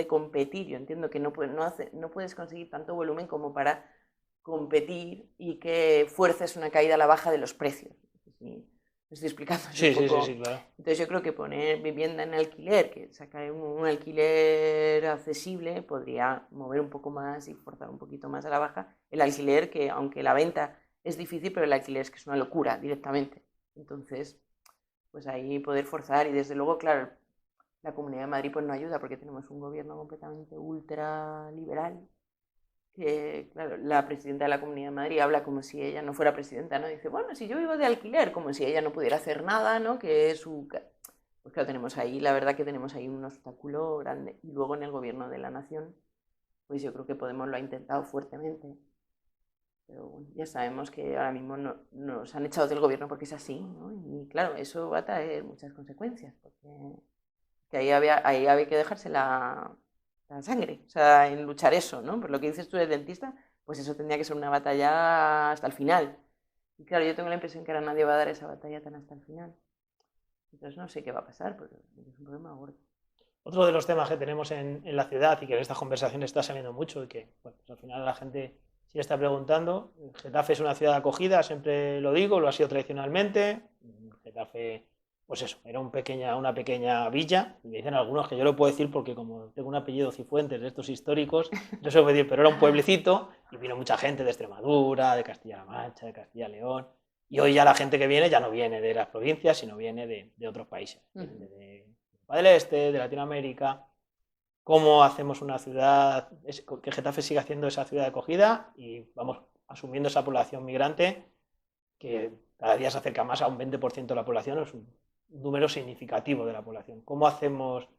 competir. Yo entiendo que no puedes conseguir tanto volumen como para competir y que fuerces una caída a la baja de los precios. ¿Sí? Me estoy explicando Sí, un poco. sí, claro. Entonces yo creo que poner vivienda en alquiler, que sacar un alquiler accesible, podría mover un poco más y forzar un poquito más a la baja el alquiler, que aunque la venta es difícil, pero el alquiler es que es una locura directamente. Entonces, pues ahí poder forzar y desde luego, claro, la Comunidad de Madrid pues no ayuda porque tenemos un gobierno completamente ultraliberal, que, claro, la presidenta de la Comunidad de Madrid habla como si ella no fuera presidenta, ¿no? Dice, bueno, si yo vivo de alquiler, como si ella no pudiera hacer nada, ¿no? Que su... Pues claro, tenemos ahí, la verdad que tenemos ahí un obstáculo grande. Y luego en el gobierno de la nación, pues yo creo que Podemos lo ha intentado fuertemente. Pero bueno, ya sabemos que ahora mismo nos han echado del gobierno porque es así, ¿no? Y claro, eso va a traer muchas consecuencias, porque que ahí había que dejarse la sangre, o sea, en luchar eso, ¿no? Por lo que dices tú del dentista, pues eso tendría que ser una batalla hasta el final. Y claro, yo tengo la impresión que ahora nadie va a dar esa batalla tan hasta el final. Entonces no sé qué va a pasar, porque es un problema gordo. Otro de los temas que tenemos en la ciudad y que en estas conversaciones está saliendo mucho y que, bueno, pues al final la gente sí está preguntando, Getafe es una ciudad acogida, siempre lo digo, lo ha sido tradicionalmente. Getafe, pues eso, era una pequeña villa, me dicen algunos que yo lo puedo decir porque como tengo un apellido Cifuentes de estos históricos, yo se lo puedo decir, pero era un pueblecito y vino mucha gente de Extremadura, de Castilla-La Mancha, de Castilla-León, y hoy ya la gente que viene ya no viene de las provincias, sino viene de otros países, de Europa del Este, de Latinoamérica. ¿Cómo hacemos una ciudad, que Getafe siga haciendo esa ciudad de acogida y vamos asumiendo esa población migrante que cada día se acerca más a un 20% de la población, es un número significativo de la población? ¿Cómo hacemos,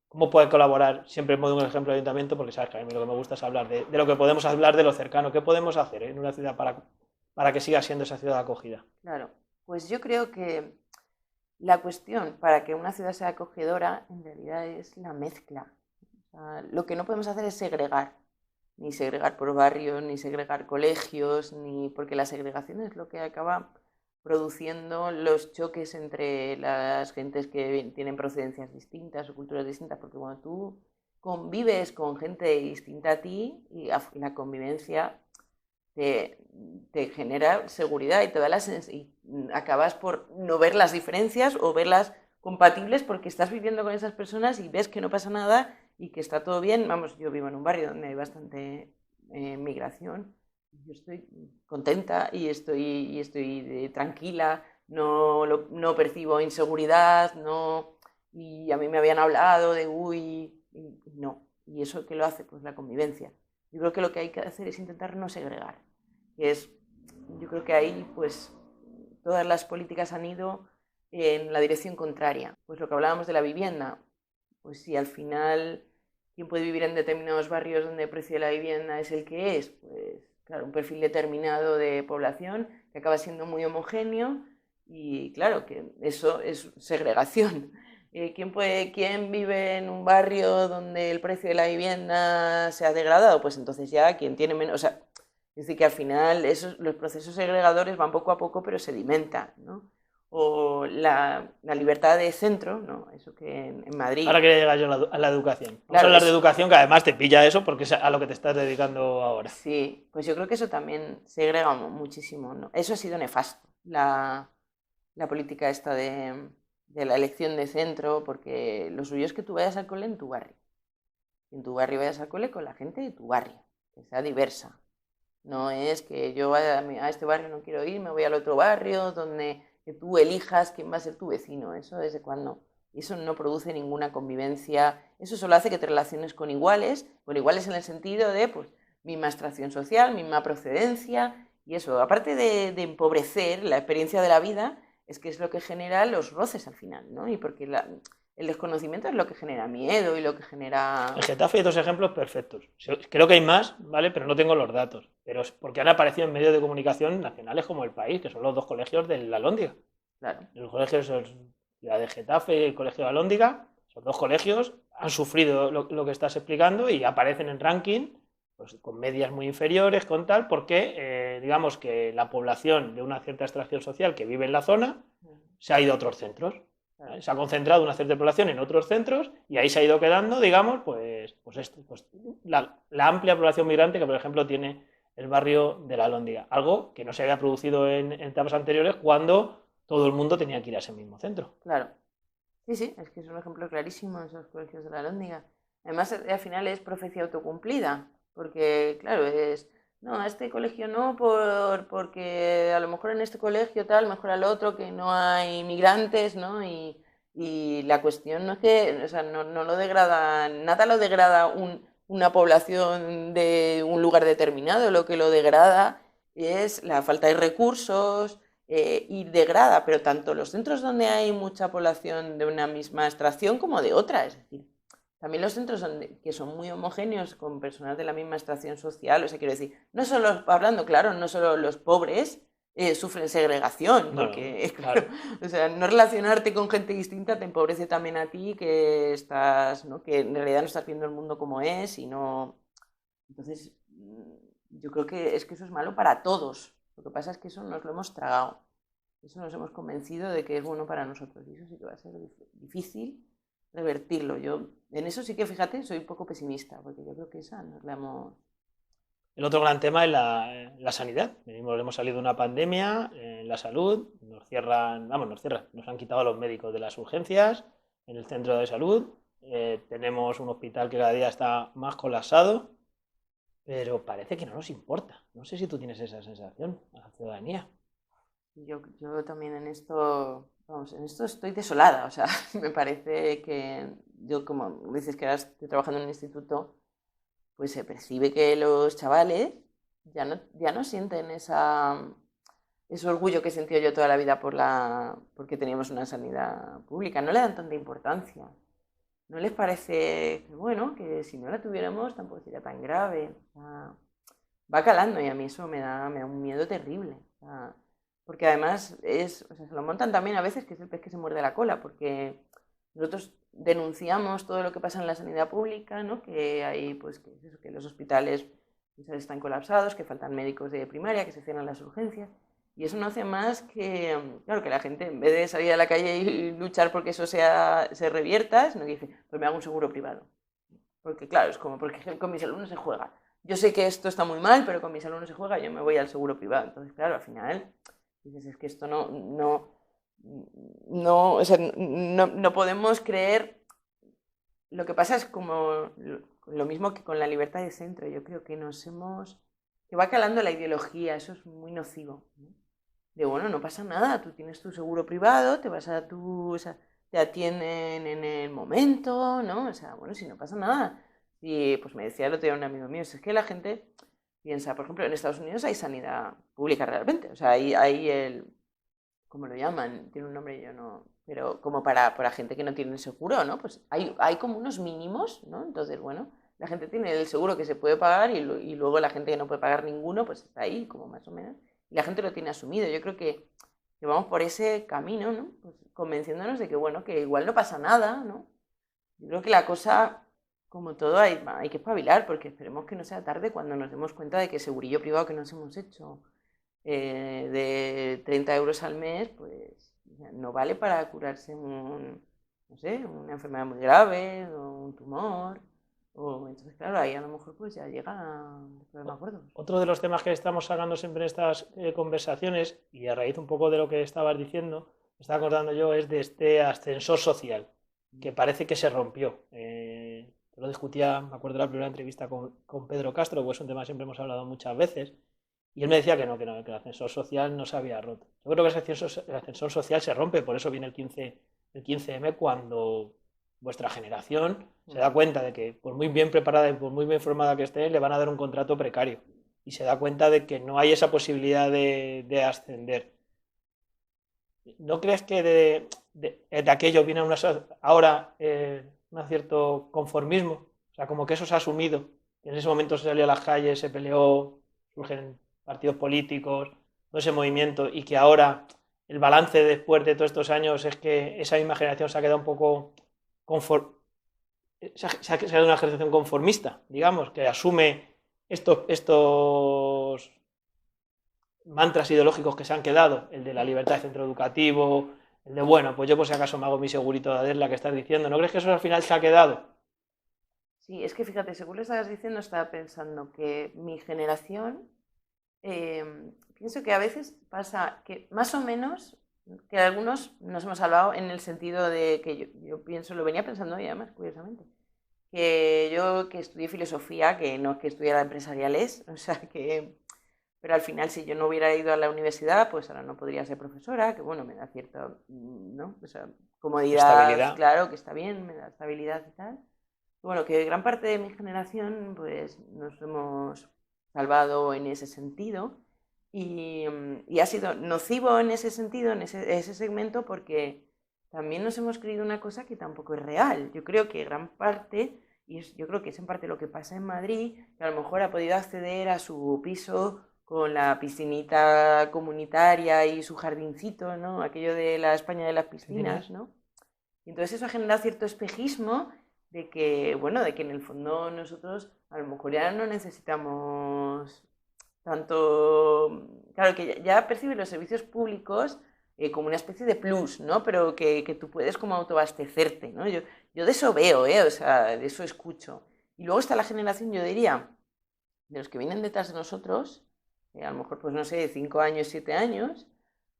cómo puede colaborar? Siempre pongo un ejemplo de ayuntamiento porque sabes que a mí lo que me gusta es hablar de lo que podemos hablar de lo cercano. ¿Qué podemos hacer en una ciudad para que siga siendo esa ciudad de acogida? Claro, pues yo creo que la cuestión para que una ciudad sea acogedora en realidad es la mezcla. O sea, lo que no podemos hacer es segregar, ni segregar por barrios, ni segregar colegios, porque la segregación es lo que acaba produciendo los choques entre las gentes que tienen procedencias distintas o culturas distintas, porque cuando tú convives con gente distinta a ti y la convivencia te genera seguridad y te da y acabas por no ver las diferencias o verlas compatibles porque estás viviendo con esas personas y ves que no pasa nada y que está todo bien. Vamos, yo vivo en un barrio donde hay bastante migración. Yo estoy contenta y estoy tranquila, no percibo inseguridad, y a mí me habían hablado de no. ¿Y eso qué lo hace? Pues la convivencia. Yo creo que lo que hay que hacer es intentar no segregar. Yo creo que ahí pues todas las políticas han ido en la dirección contraria. Pues lo que hablábamos de la vivienda, pues si al final quién puede vivir en determinados barrios donde el precio de la vivienda es el que es, pues claro, un perfil determinado de población que acaba siendo muy homogéneo y claro, que eso es segregación. ¿Quién vive en un barrio donde el precio de la vivienda se ha degradado? Pues entonces ya quien tiene menos... O sea, es decir, que al final los procesos segregadores van poco a poco, pero sedimentan, ¿no? O la libertad de centro, ¿no? Eso que en Madrid... Ahora quería llegar yo a la educación. Vamos Claro, a hablar de educación, que además te pilla eso porque es a lo que te estás dedicando ahora. Sí, pues yo creo que eso también segrega muchísimo, ¿no? Eso ha sido nefasto, la política esta de la elección de centro, porque lo suyo es que tú vayas al cole en tu barrio. En tu barrio vayas al cole con la gente de tu barrio, que sea diversa. No es que yo vaya a este barrio no quiero ir, me voy al otro barrio, donde que tú elijas quién va a ser tu vecino. Eso desde cuándo. Eso no produce ninguna convivencia. Eso solo hace que te relaciones con iguales en el sentido de pues, misma extracción social, misma procedencia. Y eso, aparte de empobrecer la experiencia de la vida, es que es lo que genera los roces al final, ¿no? Y porque el desconocimiento es lo que genera miedo y lo que genera... El Getafe hay dos ejemplos perfectos. Creo que hay más, ¿vale? Pero no tengo los datos. Pero es porque han aparecido en medios de comunicación nacionales como El País, que son los dos colegios de la Alhóndiga. Claro. Los colegios, la de Getafe y el colegio de Alhóndiga, esos dos colegios han sufrido lo que estás explicando y aparecen en ranking pues, con medias muy inferiores, con tal, porque digamos que la población de una cierta extracción social que vive en la zona se ha ido a otros centros. Se ha concentrado una cierta población en otros centros y ahí se ha ido quedando, digamos, pues la amplia población migrante que, por ejemplo, tiene el barrio de la Alhóndiga. Algo que no se había producido en etapas anteriores cuando todo el mundo tenía que ir a ese mismo centro. Claro. Sí, es que es un ejemplo clarísimo esos colegios de la Alhóndiga. Además, al final es profecía autocumplida, porque, claro, no, a este colegio no, porque a lo mejor en este colegio tal, mejor al otro, que no hay migrantes, ¿no? Y la cuestión no es que, o sea, no lo degrada, nada lo degrada una población de un lugar determinado, lo que lo degrada es la falta de recursos y degrada, pero tanto los centros donde hay mucha población de una misma extracción como de otra, es decir, también los centros que son muy homogéneos con personas de la misma extracción social, o sea, quiero decir, no solo, hablando claro, no solo los pobres sufren segregación, porque, claro, o sea, no relacionarte con gente distinta te empobrece también a ti, que estás, ¿no? Que en realidad no estás viendo el mundo como es y no... Entonces, yo creo que eso es malo para todos. Lo que pasa es que eso nos lo hemos tragado. Eso nos hemos convencido de que es bueno para nosotros y eso sí que va a ser difícil revertirlo. Yo en eso sí que, fíjate, soy un poco pesimista, porque yo creo que esa nos la hemos... El otro gran tema es la sanidad. Hemos salido de una pandemia en la salud, nos han quitado a los médicos de las urgencias en el centro de salud, tenemos un hospital que cada día está más colapsado, pero parece que no nos importa. No sé si tú tienes esa sensación a la ciudadanía. Yo también en esto estoy desolada, o sea, me parece que yo, como dices que ahora estoy trabajando en un instituto, pues se percibe que los chavales ya no sienten ese orgullo que he sentido yo toda la vida porque teníamos una sanidad pública, no le dan tanta importancia, no les parece que, bueno, que si no la tuviéramos tampoco sería tan grave, o sea, va calando y a mí eso me da un miedo terrible, o sea, porque además o sea, se lo montan también a veces que es el pez que se muerde la cola, porque nosotros denunciamos todo lo que pasa en la sanidad pública, ¿no? Que hay, pues, que los hospitales están colapsados, que faltan médicos de primaria, que se cierran las urgencias, y eso no hace más que, claro, que la gente, en vez de salir a la calle y luchar porque eso se revierta, sino que dice, pues me hago un seguro privado. Porque claro, es como, porque con mis alumnos se juega. Yo sé que esto está muy mal, pero con mis alumnos se juega, yo me voy al seguro privado. Entonces, claro, al final, dices, es que esto o sea, no podemos creer. Lo que pasa es como lo mismo que con la libertad de centro. Yo creo que que va calando la ideología, eso es muy nocivo, ¿no? De bueno, no pasa nada, tú tienes tu seguro privado, te vas a o sea, te atienden en el momento, ¿no? O sea, bueno, si no pasa nada. Y pues me decía el otro día un amigo mío, es que la gente piensa, por ejemplo, en Estados Unidos hay sanidad pública realmente, o sea, hay ¿cómo lo llaman? Tiene un nombre, yo no, pero como para gente que no tiene seguro, ¿no? Pues hay como unos mínimos, ¿no? Entonces, bueno, la gente tiene el seguro que se puede pagar y luego la gente que no puede pagar ninguno, pues está ahí, como más o menos. Y la gente lo tiene asumido. Yo creo que vamos por ese camino, ¿no? Pues convenciéndonos de que, bueno, que igual no pasa nada, ¿no? Yo creo que la cosa, como todo, hay que espabilar, porque esperemos que no sea tarde cuando nos demos cuenta de que el segurillo privado que nos hemos hecho de 30 euros al mes, pues no vale para curarse no sé, una enfermedad muy grave o un tumor. Entonces, claro, ahí a lo mejor pues ya llegan problemas gordos. Otro de los temas que estamos hablando siempre en estas conversaciones, y a raíz un poco de lo que estabas diciendo, me estaba acordando yo, es de este ascensor social, que parece que se rompió. Lo discutía, me acuerdo de la primera entrevista con Pedro Castro, pues es un tema que siempre hemos hablado muchas veces, y él me decía que no, que el ascensor social no se había roto. Yo creo que el ascensor social se rompe, por eso viene el 15M cuando vuestra generación se da cuenta de que por muy bien preparada y por muy bien formada que esté, le van a dar un contrato precario. Y se da cuenta de que no hay esa posibilidad de ascender. ¿No crees que de aquello viene ahora un cierto conformismo? O sea, como que eso se ha asumido. En ese momento se salió a las calles, se peleó, surgen partidos políticos, todo ese movimiento, y que ahora el balance después de todos estos años es que esa misma generación se ha quedado un poco se ha quedado una generación conformista, digamos, que asume estos mantras ideológicos que se han quedado, el de la libertad de centro educativo, el de, bueno, pues yo por si acaso me hago mi segurito de Adela que estás diciendo. ¿No crees que eso al final se ha quedado? Sí, es que fíjate, según lo estabas diciendo, estaba pensando que mi generación, pienso que a veces pasa que más o menos, que algunos nos hemos salvado en el sentido de que yo pienso, lo venía pensando y además, curiosamente, que yo que estudié filosofía, que no es que estudiara empresariales, o sea que, pero al final si yo no hubiera ido a la universidad, pues ahora no podría ser profesora, que bueno, me da cierta, ¿no? O sea, comodidad, Estabilidad. claro, que está bien, me da estabilidad y tal. Bueno, que gran parte de mi generación pues nos hemos salvado en ese sentido y ha sido nocivo en ese sentido, en ese segmento, porque también nos hemos creído una cosa que tampoco es real. Yo creo que gran parte, yo creo que es en parte lo que pasa en Madrid, que a lo mejor ha podido acceder a su piso con la piscinita comunitaria y su jardincito, ¿no? Aquello de la España de las piscinas, ¿no? Y entonces eso ha generado cierto espejismo de que, bueno, de que en el fondo nosotros a lo mejor ya no necesitamos tanto, claro, que ya percibes los servicios públicos como una especie de plus, ¿no? Pero que tú puedes como autoabastecerte, ¿no? Yo de eso veo, o sea, de eso escucho. Y luego está la generación, yo diría, de los que vienen detrás de nosotros, a lo mejor, pues no sé, 5 años, 7 años,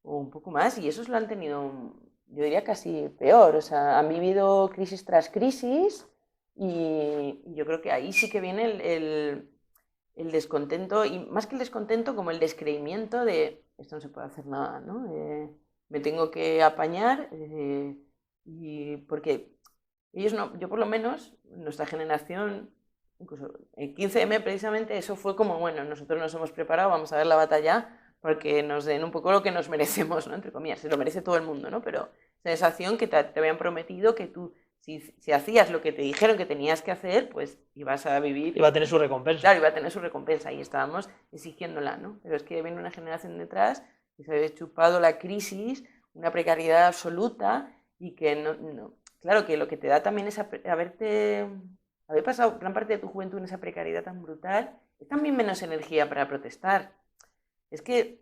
o un poco más, y esos lo han tenido, yo diría, casi peor. O sea, han vivido crisis tras crisis y yo creo que ahí sí que viene el descontento, y más que el descontento, como el descreimiento de esto no se puede hacer nada, ¿no? Me tengo que apañar y porque ellos no, yo por lo menos, nuestra generación, incluso el 15M precisamente, eso fue como, bueno, nosotros nos hemos preparado, vamos a ver la batalla porque nos den un poco lo que nos merecemos, ¿no? Entre comillas, se lo merece todo el mundo, ¿no? Pero sensación que te habían prometido que tú, si hacías lo que te dijeron que tenías que hacer, pues ibas a vivir. Iba a tener su recompensa. Claro, iba a tener su recompensa y estábamos exigiéndola, ¿no? Pero es que viene una generación detrás que se ha chupado la crisis, una precariedad absoluta y que claro, que lo que te da también es haber pasado gran parte de tu juventud en esa precariedad tan brutal, es también menos energía para protestar. Es que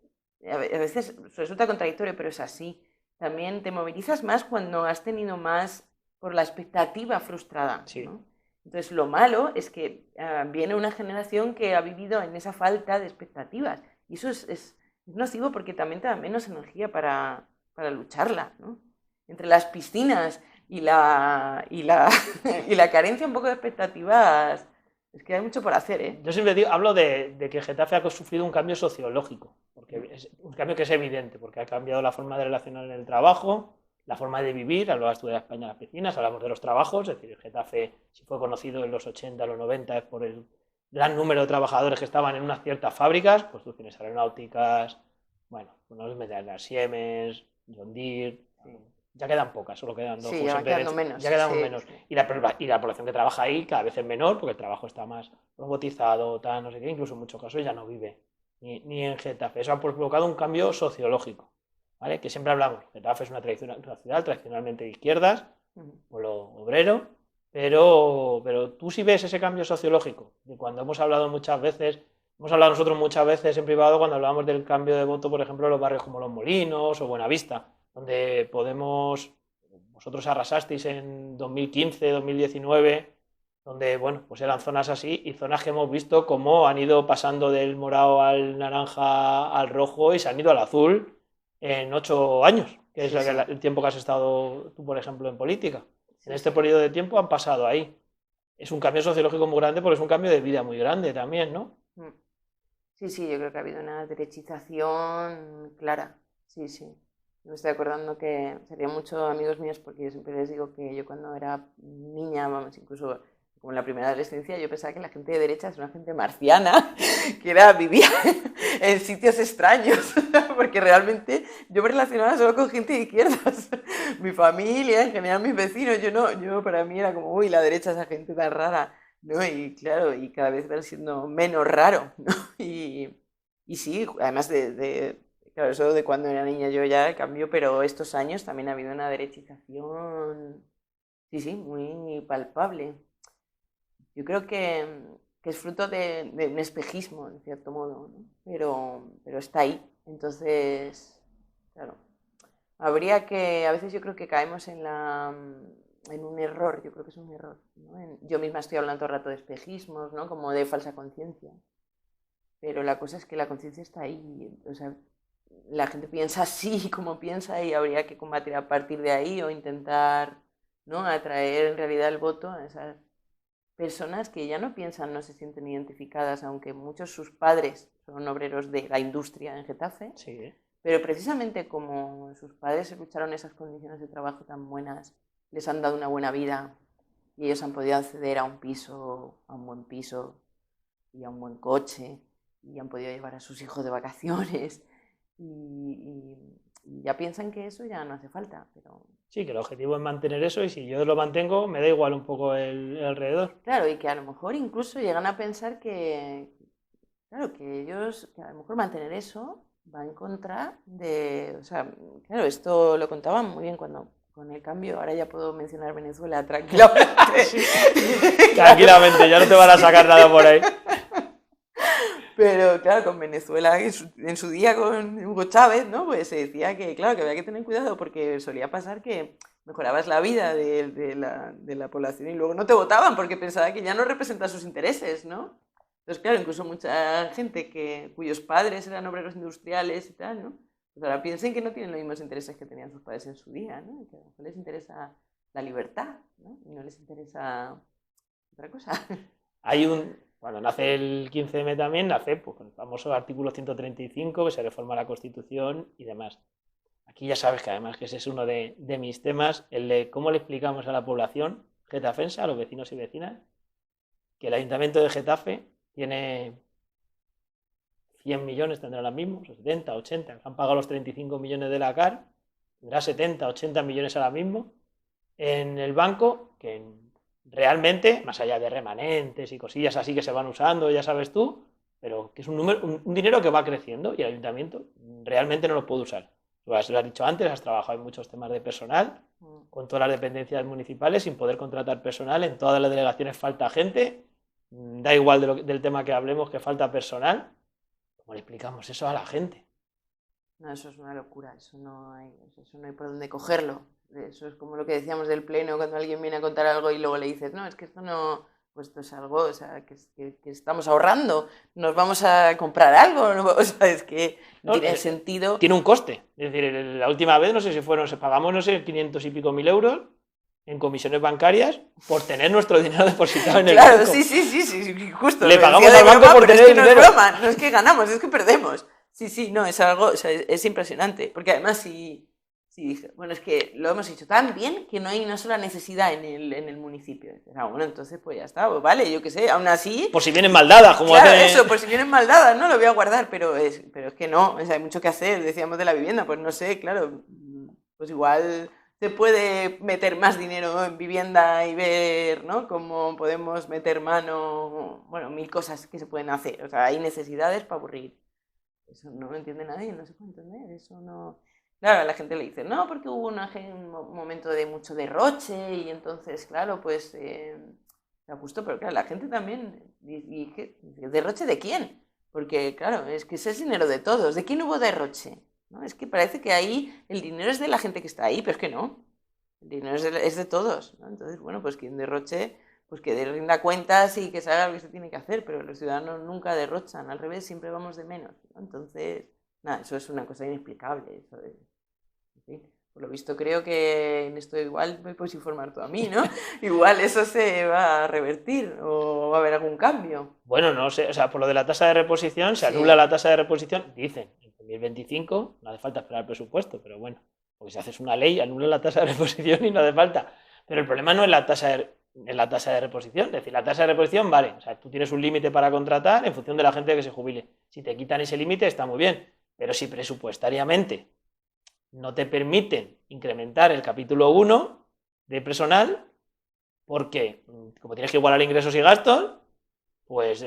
a veces resulta contradictorio, pero es así. También te movilizas más cuando has tenido más por la expectativa frustrada, sí. ¿no? Entonces, lo malo es que viene una generación que ha vivido en esa falta de expectativas. Y eso es nocivo porque también te da menos energía para lucharla, ¿no? Entre las piscinas y la carencia un poco de expectativas, es que hay mucho por hacer, ¿eh? Yo siempre hablo de que Getafe ha sufrido un cambio sociológico, porque es un cambio que es evidente, porque ha cambiado la forma de relacionar en el trabajo, la forma de vivir. Hablabas tú de España en las piscinas, hablamos de los trabajos, es decir, Getafe, si fue conocido en los 80, los 90, es por el gran número de trabajadores que estaban en unas ciertas fábricas. Pues tú tienes aeronáuticas, bueno, no les metes las Siemens, John Deere, ya quedan pocas, solo quedan dos. Sí, ya quedando menos. Ya quedamos sí, menos. Sí. Y la población que trabaja ahí cada vez es menor, porque el trabajo está más robotizado, tal, no sé qué, incluso en muchos casos ya no vive ni en Getafe. Eso ha provocado un cambio sociológico, ¿vale? Que siempre hablamos, Getafe es una ciudad tradicionalmente de izquierdas, por lo obrero, pero tú sí ves ese cambio sociológico, de cuando hemos hablado nosotros muchas veces en privado cuando hablábamos del cambio de voto, por ejemplo, en los barrios como Los Molinos o Buenavista, donde vosotros arrasasteis en 2015, 2019, donde, bueno, pues eran zonas así y zonas que hemos visto cómo han ido pasando del morado al naranja al rojo y se han ido al azul en 8 años, que es el tiempo que has estado tú, por ejemplo, en política. En este periodo de tiempo han pasado ahí. Es un cambio sociológico muy grande porque es un cambio de vida muy grande también, ¿no? Sí, yo creo que ha habido una derechización clara, sí. Me estoy acordando que serían muchos amigos míos porque yo siempre les digo que yo cuando era niña, vamos, incluso como en la primera adolescencia, yo pensaba que la gente de derecha es una gente marciana, que vivía en sitios extraños, porque realmente yo me relacionaba solo con gente de izquierdas. Mi familia, en general mis vecinos, yo para mí era como, uy, la derecha, esa gente tan rara, ¿no? Y claro, y cada vez va siendo menos raro, ¿no? Y sí, además claro, eso de cuando era niña yo ya cambió, pero estos años también ha habido una derechización, sí, muy palpable. Yo creo que es fruto de un espejismo, en cierto modo, ¿no? Pero está ahí. Entonces, claro, habría que, a veces yo creo que caemos en un error, yo creo que es un error, ¿no? Yo misma estoy hablando todo el rato de espejismos, ¿no? Como de falsa conciencia. Pero la cosa es que la conciencia está ahí, o sea, la gente piensa así como piensa y habría que combatir a partir de ahí o intentar, ¿no?, atraer en realidad el voto a esas personas que ya no piensan, no se sienten identificadas, aunque muchos sus padres son obreros de la industria en Getafe, sí. Pero precisamente como sus padres lucharon esas condiciones de trabajo tan buenas, les han dado una buena vida y ellos han podido acceder a un piso, a un buen piso y a un buen coche y han podido llevar a sus hijos de vacaciones y ya piensan que eso ya no hace falta, pero... Sí, que el objetivo es mantener eso y si yo lo mantengo me da igual un poco el alrededor. Claro, y que a lo mejor incluso llegan a pensar claro, que ellos, que a lo mejor mantener eso va en contra de, o sea, claro, esto lo contaban muy bien cuando con el cambio, ahora ya puedo mencionar Venezuela tranquilamente. Sí. Tranquilamente, ya no te van a sacar nada por ahí. Pero claro, con Venezuela, en su día con Hugo Chávez, ¿no? Pues se decía que, claro, que había que tener cuidado porque solía pasar que mejorabas la vida de la población y luego no te votaban porque pensaban que ya no representas sus intereses, ¿no? Entonces, claro, incluso mucha gente cuyos padres eran obreros industriales y tal, ¿no? Pues ahora piensen que no tienen los mismos intereses que tenían sus padres en su día, ¿no? Que a lo mejor les interesa la libertad, ¿no? Y no les interesa otra cosa. Cuando nace el 15M también, nace pues, con el famoso artículo 135, que se reforma la Constitución y demás. Aquí ya sabes que además que ese es uno de mis temas, el de cómo le explicamos a la población getafense, a los vecinos y vecinas, que el Ayuntamiento de Getafe tiene 100 millones, tendrá ahora mismo, 70, 80, han pagado los 35 millones de la CAR, tendrá 70, 80 millones ahora mismo en el banco, que realmente, más allá de remanentes y cosillas así que se van usando, ya sabes tú, pero que es un dinero que va creciendo y el ayuntamiento realmente no lo puede usar. Lo has dicho antes, has trabajado en muchos temas de personal, con todas las dependencias municipales, sin poder contratar personal, en todas las delegaciones falta gente, da igual del tema que hablemos, que falta personal. ¿Cómo le explicamos eso a la gente? No, eso es una locura, eso no hay por dónde cogerlo. Eso es como lo que decíamos del pleno, cuando alguien viene a contar algo y luego le dices, no, es que esto no pues esto es algo, o sea, que estamos ahorrando, nos vamos a comprar algo, ¿no? O sea, es que no tiene sentido. Tiene un coste. Es decir, la última vez, no sé si pagamos, no sé, 500 y pico mil euros en comisiones bancarias por tener nuestro dinero depositado en el banco. Claro, sí, justo. Le pagamos al banco por tener el dinero. No es broma, no es que ganamos, es que perdemos. Sí, no, es algo, o sea, es impresionante. Porque además, bueno, es que lo hemos hecho tan bien que no hay una sola necesidad en el municipio. Bueno, entonces pues ya está, pues vale, yo qué sé, aún así... Por si vienen mal dadas, como claro, hacen... eso, por si vienen mal dadas, ¿no? Lo voy a guardar, pero es que no, o sea, hay mucho que hacer, decíamos de la vivienda, pues no sé, claro, pues igual se puede meter más dinero en vivienda y ver, ¿no? Cómo podemos meter mano, bueno, 1000 cosas que se pueden hacer, o sea, hay necesidades para aburrir. Eso no lo entiende nadie, no se puede entender, eso no... Claro, a la gente le dice, no, porque hubo un momento de mucho derroche y entonces, claro, pues, justo, pero claro, la gente también, ¿derroche de quién? Porque, claro, es que ese es dinero de todos, ¿de quién hubo derroche? ¿No? Es que parece que ahí el dinero es de la gente que está ahí, pero es que no, el dinero es de todos, ¿no? Entonces, bueno, pues quien derroche, pues que rinda cuentas y que se haga lo que se tiene que hacer, pero los ciudadanos nunca derrochan, al revés, siempre vamos de menos, ¿no? Entonces... Nada, eso es una cosa inexplicable. Eso es, en fin, por lo visto creo que en esto igual me puedes informar tú a mí, ¿no? Igual eso se va a revertir o va a haber algún cambio. Bueno, no sé, o sea, por lo de la tasa de reposición, se anula la tasa de reposición, dicen, en 2025, no hace falta esperar el presupuesto, pero bueno, porque si haces una ley, anula la tasa de reposición y no hace falta. Pero el problema no es la tasa de reposición, es decir, la tasa de reposición, vale, o sea, tú tienes un límite para contratar en función de la gente que se jubile. Si te quitan ese límite está muy bien. Pero si presupuestariamente no te permiten incrementar el capítulo 1 de personal, porque como tienes que igualar ingresos y gastos, pues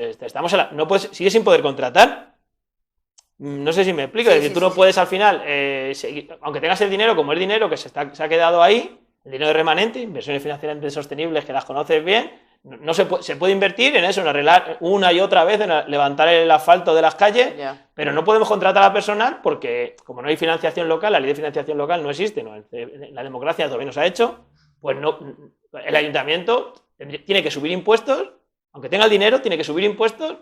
sigues sin poder contratar. No sé si me explico, es decir, tú no puedes al final, aunque tengas el dinero, como el dinero que se ha quedado ahí, el dinero de remanente, inversiones financieramente sostenibles que las conoces bien, no se puede invertir en eso, en arreglar una y otra vez, en levantar el asfalto de las calles, pero no podemos contratar a personal porque, como no hay financiación local, la ley de financiación local no existe, ¿no? La democracia todavía no se ha hecho, pues no, el ayuntamiento tiene que subir impuestos, aunque tenga el dinero, tiene que subir impuestos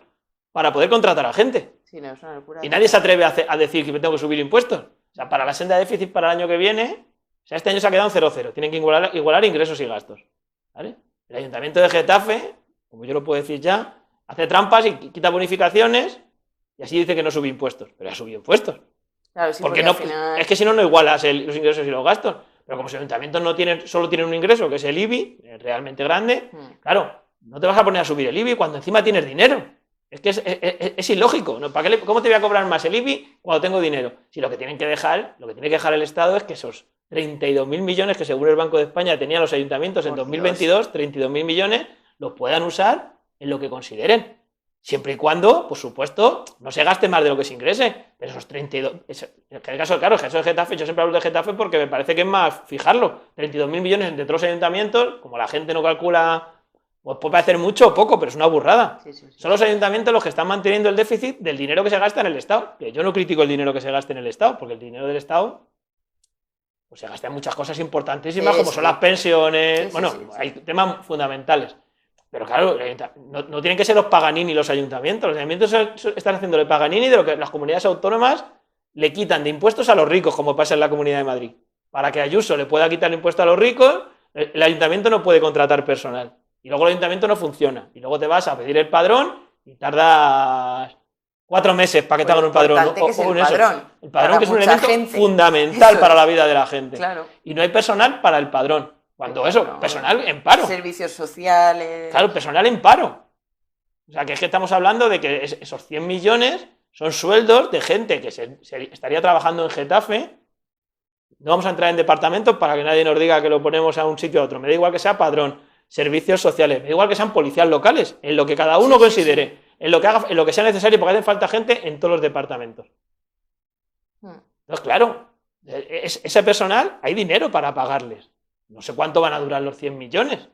para poder contratar a gente. Sí, no, es una locura. Y nadie se atreve a decir que tengo que subir impuestos. O sea, para la senda de déficit para el año que viene, o sea, este año se ha quedado en 0,0, tienen que igualar ingresos y gastos, ¿vale? El Ayuntamiento de Getafe, como yo lo puedo decir ya, hace trampas y quita bonificaciones y así dice que no sube impuestos. Pero ha subido impuestos. Claro, sí, porque no, final... es que si no, no igualas los ingresos y los gastos. Pero como los ayuntamientos solo tienen un ingreso, que es el IBI, realmente grande, claro, no te vas a poner a subir el IBI cuando encima tienes dinero. Es que es ilógico, ¿no? ¿Cómo te voy a cobrar más el IBI cuando tengo dinero? Si lo que tiene que dejar el Estado es que esos 32.000 millones que según el Banco de España tenían los ayuntamientos en 2022, 32.000 millones, los puedan usar en lo que consideren. Siempre y cuando, por supuesto, no se gaste más de lo que se ingrese. Pero esos 32... el caso de Getafe, yo siempre hablo de Getafe porque me parece que es más fijarlo. 32.000 millones entre todos los ayuntamientos, como la gente no calcula... Pues puede parecer mucho o poco, pero es una burrada. Sí. Son los ayuntamientos los que están manteniendo el déficit del dinero que se gasta en el Estado. Que yo no critico el dinero que se gaste en el Estado, porque el dinero del Estado pues se gasta en muchas cosas importantísimas, como son las pensiones. Hay temas fundamentales. Pero claro, no tienen que ser los Paganini los ayuntamientos. Los ayuntamientos están haciéndole Paganini de lo que las comunidades autónomas le quitan de impuestos a los ricos, como pasa en la Comunidad de Madrid. Para que Ayuso le pueda quitar el impuesto a los ricos, el ayuntamiento no puede contratar personal. Y luego el ayuntamiento no funciona. Y luego te vas a pedir el padrón y tardas 4 meses para que te hagan un padrón. El padrón que es un elemento fundamental para la vida de la gente. Claro. Y no hay personal para el padrón. Cuando personal en paro. Servicios sociales. Claro, personal en paro. O sea, que es que estamos hablando de que esos 100 millones son sueldos de gente que estaría trabajando en Getafe. No vamos a entrar en departamentos para que nadie nos diga que lo ponemos a un sitio a otro. Me da igual que sea padrón. Servicios sociales, me da igual que sean policías locales, en lo que cada uno considere, en lo que sea necesario, porque hace falta gente en todos los departamentos. Entonces, claro, ese personal hay dinero para pagarles. No sé cuánto van a durar los 100 millones,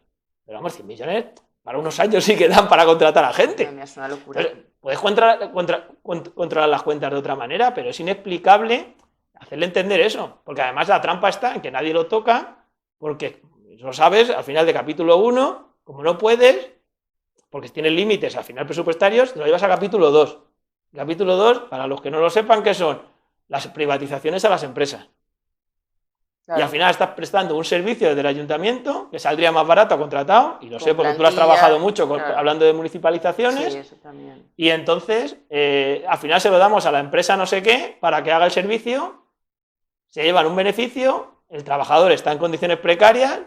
pero vamos, 100 millones para unos años sí que dan para contratar a gente. Es una locura. Entonces, puedes controlar las cuentas de otra manera, pero es inexplicable hacerle entender eso, porque además la trampa está en que nadie lo toca, porque... Lo sabes, al final de capítulo 1, como no puedes, porque tiene límites al final presupuestarios, te lo llevas a capítulo 2. Capítulo 2, para los que no lo sepan, ¿qué son? Las privatizaciones a las empresas. Claro. Y al final estás prestando un servicio desde el ayuntamiento que saldría más barato contratado, y lo sé porque tú lo has trabajado mucho hablando de municipalizaciones. Sí, eso también. Y entonces, al final se lo damos a la empresa no sé qué para que haga el servicio, se llevan un beneficio, el trabajador está en condiciones precarias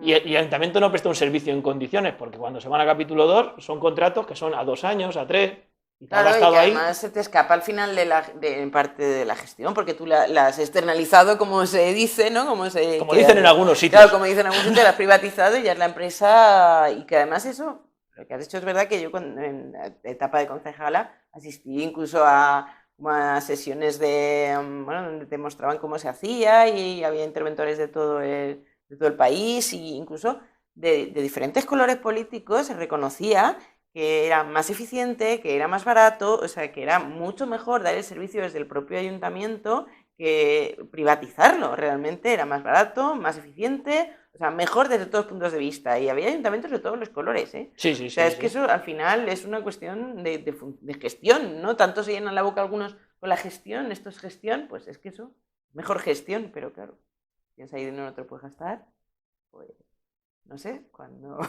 y el ayuntamiento no presta un servicio en condiciones, porque cuando se van a capítulo 2 son contratos que son a 2 años, a 3. Y claro, y que además se te escapa al final de parte de la gestión, porque tú la has externalizado, como se dice, ¿no? Como dicen en algunos sitios. Claro, como dicen en algunos sitios, la has privatizado y ya es la empresa, y que además eso, lo que has dicho es verdad que yo en la etapa de concejala asistí incluso a sesiones donde te mostraban cómo se hacía y había interventores de todo el país e incluso de diferentes colores políticos se reconocía que era más eficiente, que era más barato, o sea, que era mucho mejor dar el servicio desde el propio ayuntamiento que privatizarlo. Realmente era más barato, más eficiente, o sea, mejor desde todos los puntos de vista. Y había ayuntamientos de todos los colores, ¿eh? Sí, sí, o sea, sí, es que eso al final es una cuestión de gestión, ¿no? Tanto se llenan la boca algunos con la gestión, esto es gestión, pues es que eso, mejor gestión, pero claro, tienes ahí dinero, no te lo puedes gastar, pues, no sé, cuando...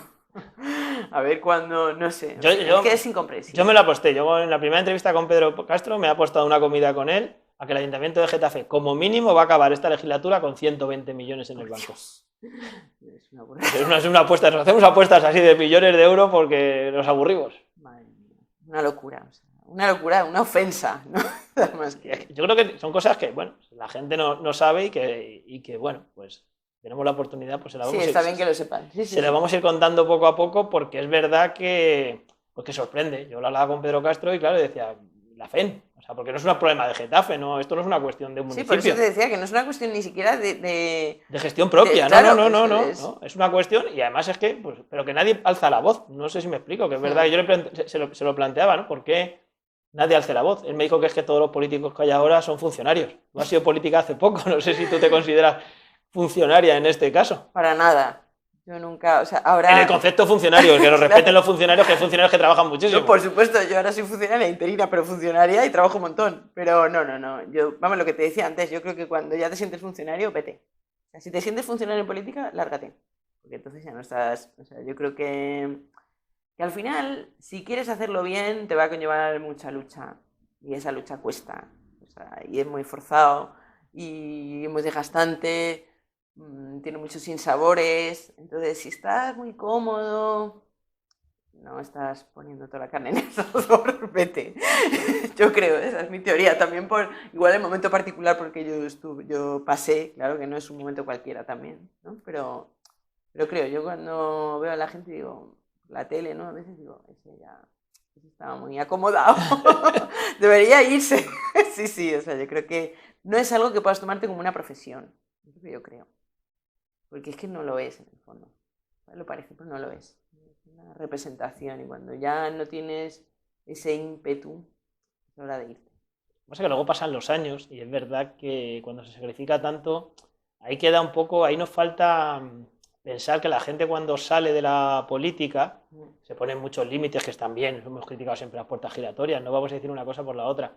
A ver cuándo, no sé. Es que es incomprensible. Yo me lo aposté. Yo en la primera entrevista con Pedro Castro me he apostado una comida con él a que el Ayuntamiento de Getafe, como mínimo, va a acabar esta legislatura con 120 millones en el banco. Es una apuesta. Nos hacemos apuestas así de millones de euros porque nos aburrimos. Madre mía. Una locura. O sea, una locura, una ofensa, ¿no? Además que... Yo creo que son cosas que, bueno, la gente no sabe y que, bueno, pues... tenemos la oportunidad, pues se la vamos está bien que lo sepan. Se la vamos a ir contando poco a poco porque es verdad que sorprende. Yo lo hablaba con Pedro Castro y claro, decía, la FEN, o sea, porque no es un problema de Getafe, no, esto no es una cuestión de un municipio. Sí, por eso te decía que no es una cuestión ni siquiera de gestión propia, claro, no, es una cuestión y además es que, pues, pero que nadie alza la voz, no sé si me explico, que es verdad, yo se lo planteaba, ¿no? ¿Por qué nadie alce la voz? Él me dijo que es que todos los políticos que hay ahora son funcionarios. Tú has sido política hace poco, no sé si tú te consideras funcionaria en este caso. Para nada. Yo nunca, o sea, ahora... En el concepto funcionario, que nos respeten los funcionarios, que hay funcionarios que trabajan muchísimo. No, por supuesto, yo ahora soy funcionaria interina, pero funcionaria y trabajo un montón. Pero no. Yo, vamos, lo que te decía antes, yo creo que cuando ya te sientes funcionario, vete. O sea, si te sientes funcionario en política, lárgate. Porque entonces ya no estás... O sea, yo creo que al final, si quieres hacerlo bien, te va a conllevar mucha lucha. Y esa lucha cuesta. O sea, y es muy forzado y es muy desgastante. Tiene muchos sinsabores, entonces si estás muy cómodo, no estás poniendo toda la carne en el asador, vete. Yo creo, esa es mi teoría, también por igual el momento particular porque yo pasé, claro que no es un momento cualquiera también, ¿no? Pero creo, yo cuando veo a la gente digo, la tele, ¿no? A veces digo, ese estaba muy acomodado, debería irse. Sí, o sea, yo creo que no es algo que puedas tomarte como una profesión, es lo que yo creo. Porque es que no lo es en el fondo. Lo parece, pero no lo es. Es una representación y cuando ya no tienes ese ímpetu, es hora de irte. Pasa que luego pasan los años y es verdad que cuando se sacrifica tanto, ahí queda un poco, ahí nos falta pensar que la gente cuando sale de la política se ponen muchos límites que están bien, hemos criticado siempre las puertas giratorias, no vamos a decir una cosa por la otra,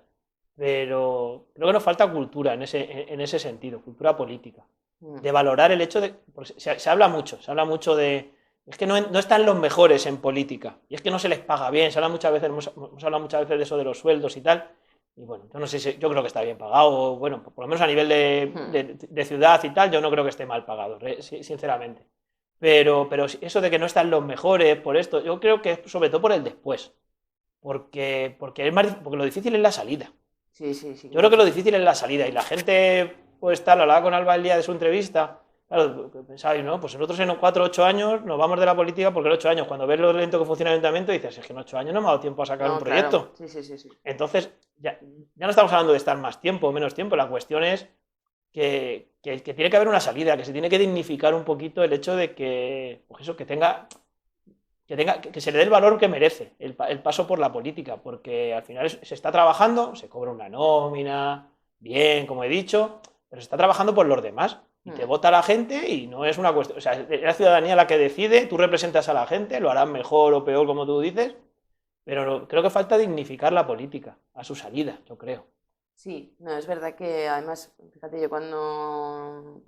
pero creo que nos falta cultura en ese sentido, cultura política. De valorar el hecho de... Se habla mucho de... Es que no están los mejores en política, y es que no se les paga bien, se habla muchas veces, hemos hablado muchas veces de eso de los sueldos y tal, y bueno, yo no sé si, yo creo que está bien pagado, bueno, por lo menos a nivel de ciudad y tal, yo no creo que esté mal pagado, sinceramente. Pero eso de que no están los mejores por esto, yo creo que es sobre todo por el después, porque lo difícil es la salida. Sí. Yo creo que lo difícil es la salida, y la gente... Pues tal, hablaba con Alba el día de su entrevista, claro, pensáis, ¿no? Pues nosotros en 4 o 8 años nos vamos de la política porque en 8 años, cuando ves lo lento que funciona el ayuntamiento, dices, es que en 8 años no me ha dado tiempo a sacar un proyecto. Claro. Sí. Entonces, ya no estamos hablando de estar más tiempo o menos tiempo, la cuestión es que tiene que haber una salida, que se tiene que dignificar un poquito el hecho de que, pues eso, que se le dé el valor que merece el paso por la política, porque al final se está trabajando, se cobra una nómina, bien, como he dicho, pero se está trabajando por los demás. Y te vota la gente y no es una cuestión... O sea, es la ciudadanía la que decide, tú representas a la gente, lo harán mejor o peor, como tú dices, pero creo que falta dignificar la política a su salida, yo creo. Sí, no, es verdad que además, fíjate, yo cuando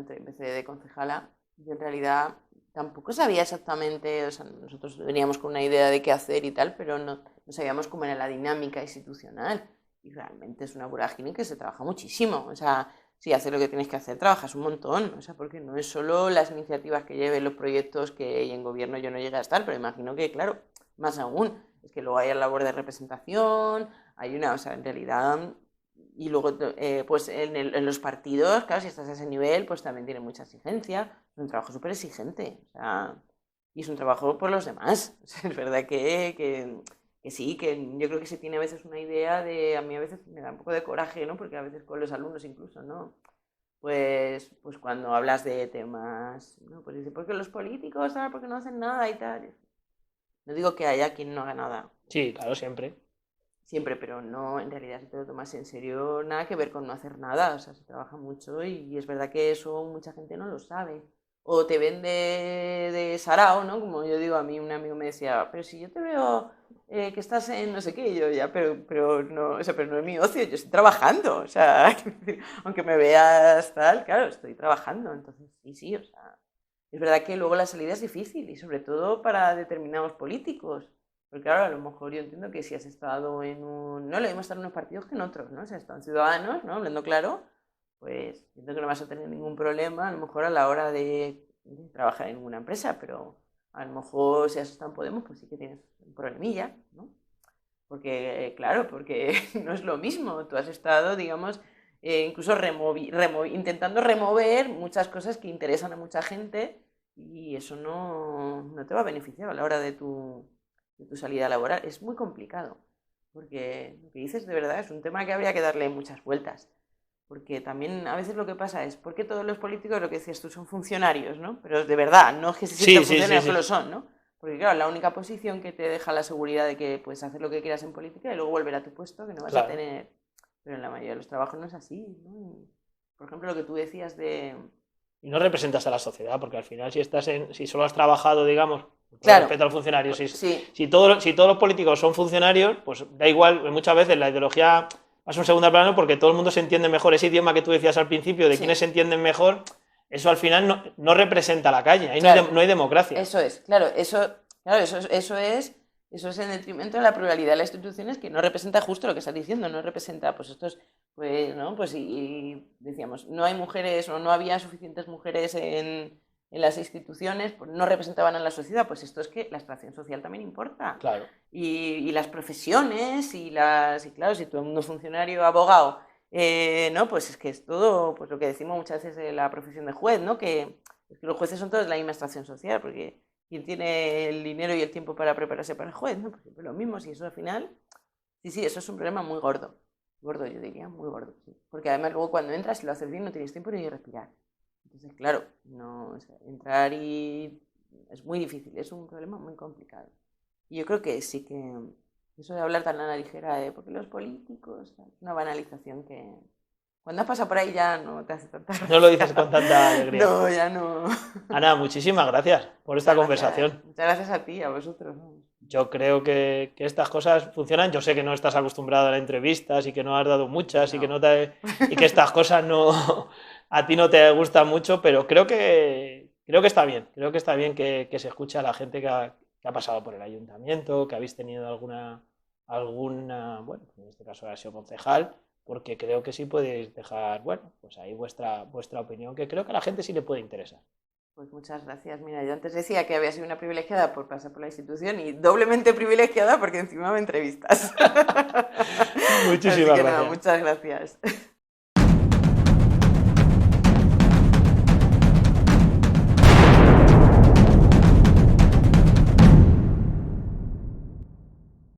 empecé de concejala, yo en realidad tampoco sabía exactamente, o sea, nosotros veníamos con una idea de qué hacer y tal, pero no sabíamos cómo era la dinámica institucional. Y realmente es una vorágine que se trabaja muchísimo. O sea, si haces lo que tienes que hacer, trabajas un montón. O sea, porque no es solo las iniciativas que lleven, los proyectos que en gobierno yo no llegué a estar, pero imagino que, claro, más aún, es que luego hay la labor de representación, hay una, o sea, en realidad... Y luego, pues en los partidos, claro, si estás a ese nivel, pues también tiene mucha exigencia. Es un trabajo súper exigente. O sea, y es un trabajo por los demás. O sea, es verdad que sí, que yo creo que se tiene a veces una idea de... A mí a veces me da un poco de coraje, ¿no? Porque a veces con los alumnos incluso, ¿no? Pues cuando hablas de temas, ¿no? Pues dice, ¿por qué los políticos, ¿sabes? ¿Por qué no hacen nada y tal? No digo que haya quien no haga nada. Sí, claro, siempre. Siempre, pero no, en realidad, si te lo tomas en serio, nada que ver con no hacer nada. O sea, se trabaja mucho y es verdad que eso mucha gente no lo sabe. O te ven de sarao, ¿no? Como yo digo, a mí un amigo me decía, pero si yo te veo que estás en no sé qué, y yo ya, pero no, o sea, pero no es mi ocio, yo estoy trabajando. O sea, aunque me veas tal, claro, estoy trabajando. Entonces, sí, o sea, es verdad que luego la salida es difícil y sobre todo para determinados políticos. Porque claro, a lo mejor yo entiendo que si has estado en un... No, lo mismo estar en unos partidos que en otros, ¿no? Si has estado en Ciudadanos, ¿no? Hablando claro, pues entiendo que no vas a tener ningún problema a lo mejor a la hora de trabajar en una empresa, pero a lo mejor si has estado en Podemos, pues sí que tienes un problemilla, ¿no? Porque, claro, porque no es lo mismo. Tú has estado, digamos, incluso intentando remover muchas cosas que interesan a mucha gente y eso no te va a beneficiar a la hora de tu salida laboral. Es muy complicado, porque lo que dices de verdad es un tema que habría que darle muchas vueltas, porque también a veces lo que pasa es, ¿por qué todos los políticos, lo que decías tú, son funcionarios, ¿no? Pero de verdad, no es que se sientan funcionarios, que lo son, ¿no? Porque claro, la única posición que te deja la seguridad de que puedes hacer lo que quieras en política y luego volver a tu puesto, que no vas a tener... Pero en la mayoría de los trabajos no es así, ¿no? Por ejemplo, lo que tú decías de... Y no representas a la sociedad, porque al final si solo has trabajado, digamos, claro, respeto al funcionario, sí. si todos los políticos son funcionarios, pues da igual, muchas veces la ideología pasa un segundo plano porque todo el mundo se entiende mejor. Ese idioma que tú decías al principio, de quienes se entienden mejor, eso al final no representa la calle, ahí claro, no hay democracia. Eso es, claro, eso es en detrimento de la pluralidad de las instituciones, que no representa justo lo que estás diciendo, no representa, pues estos, pues, ¿no? Pues y decíamos, no hay mujeres o no había suficientes mujeres en las instituciones, pues no representaban a la sociedad, pues esto es que la extracción social también importa. Claro. Y las profesiones, y claro, si todo el mundo es funcionario, abogado, no, pues es que es todo, pues lo que decimos muchas veces de la profesión de juez, ¿no? Que los jueces son todos de la misma extracción social, porque quien tiene el dinero y el tiempo para prepararse para el juez, ¿no? Pues siempre lo mismo, si eso al final, sí, eso es un problema muy gordo, yo diría, muy gordo, sí. Porque además luego cuando entras, si lo haces bien, no tienes tiempo ni de respirar. Entonces, claro, no, o sea, entrar y es muy difícil, es un problema muy complicado. Y yo creo que sí que eso de hablar tan a la ligera de porque los políticos, es una banalización que cuando has pasado por ahí ya no te hace tanta gracia. No lo dices con tanta alegría. No, ya no. Ana, muchísimas gracias por esta conversación. Muchas gracias a ti, a vosotros. Yo creo que estas cosas funcionan. Yo sé que no estás acostumbrado a las entrevistas y que no has dado muchas y que estas cosas a ti no te gustan mucho, pero creo que está bien. Creo que está bien que se escuche a la gente que ha pasado por el ayuntamiento, que habéis tenido alguna, bueno, en este caso ha sido concejal, porque creo que sí podéis dejar, bueno, pues ahí vuestra opinión, que creo que a la gente sí le puede interesar. Pues muchas gracias. Mira, yo antes decía que había sido una privilegiada por pasar por la institución y doblemente privilegiada porque encima me entrevistas. Muchísimas gracias. Nada, muchas gracias.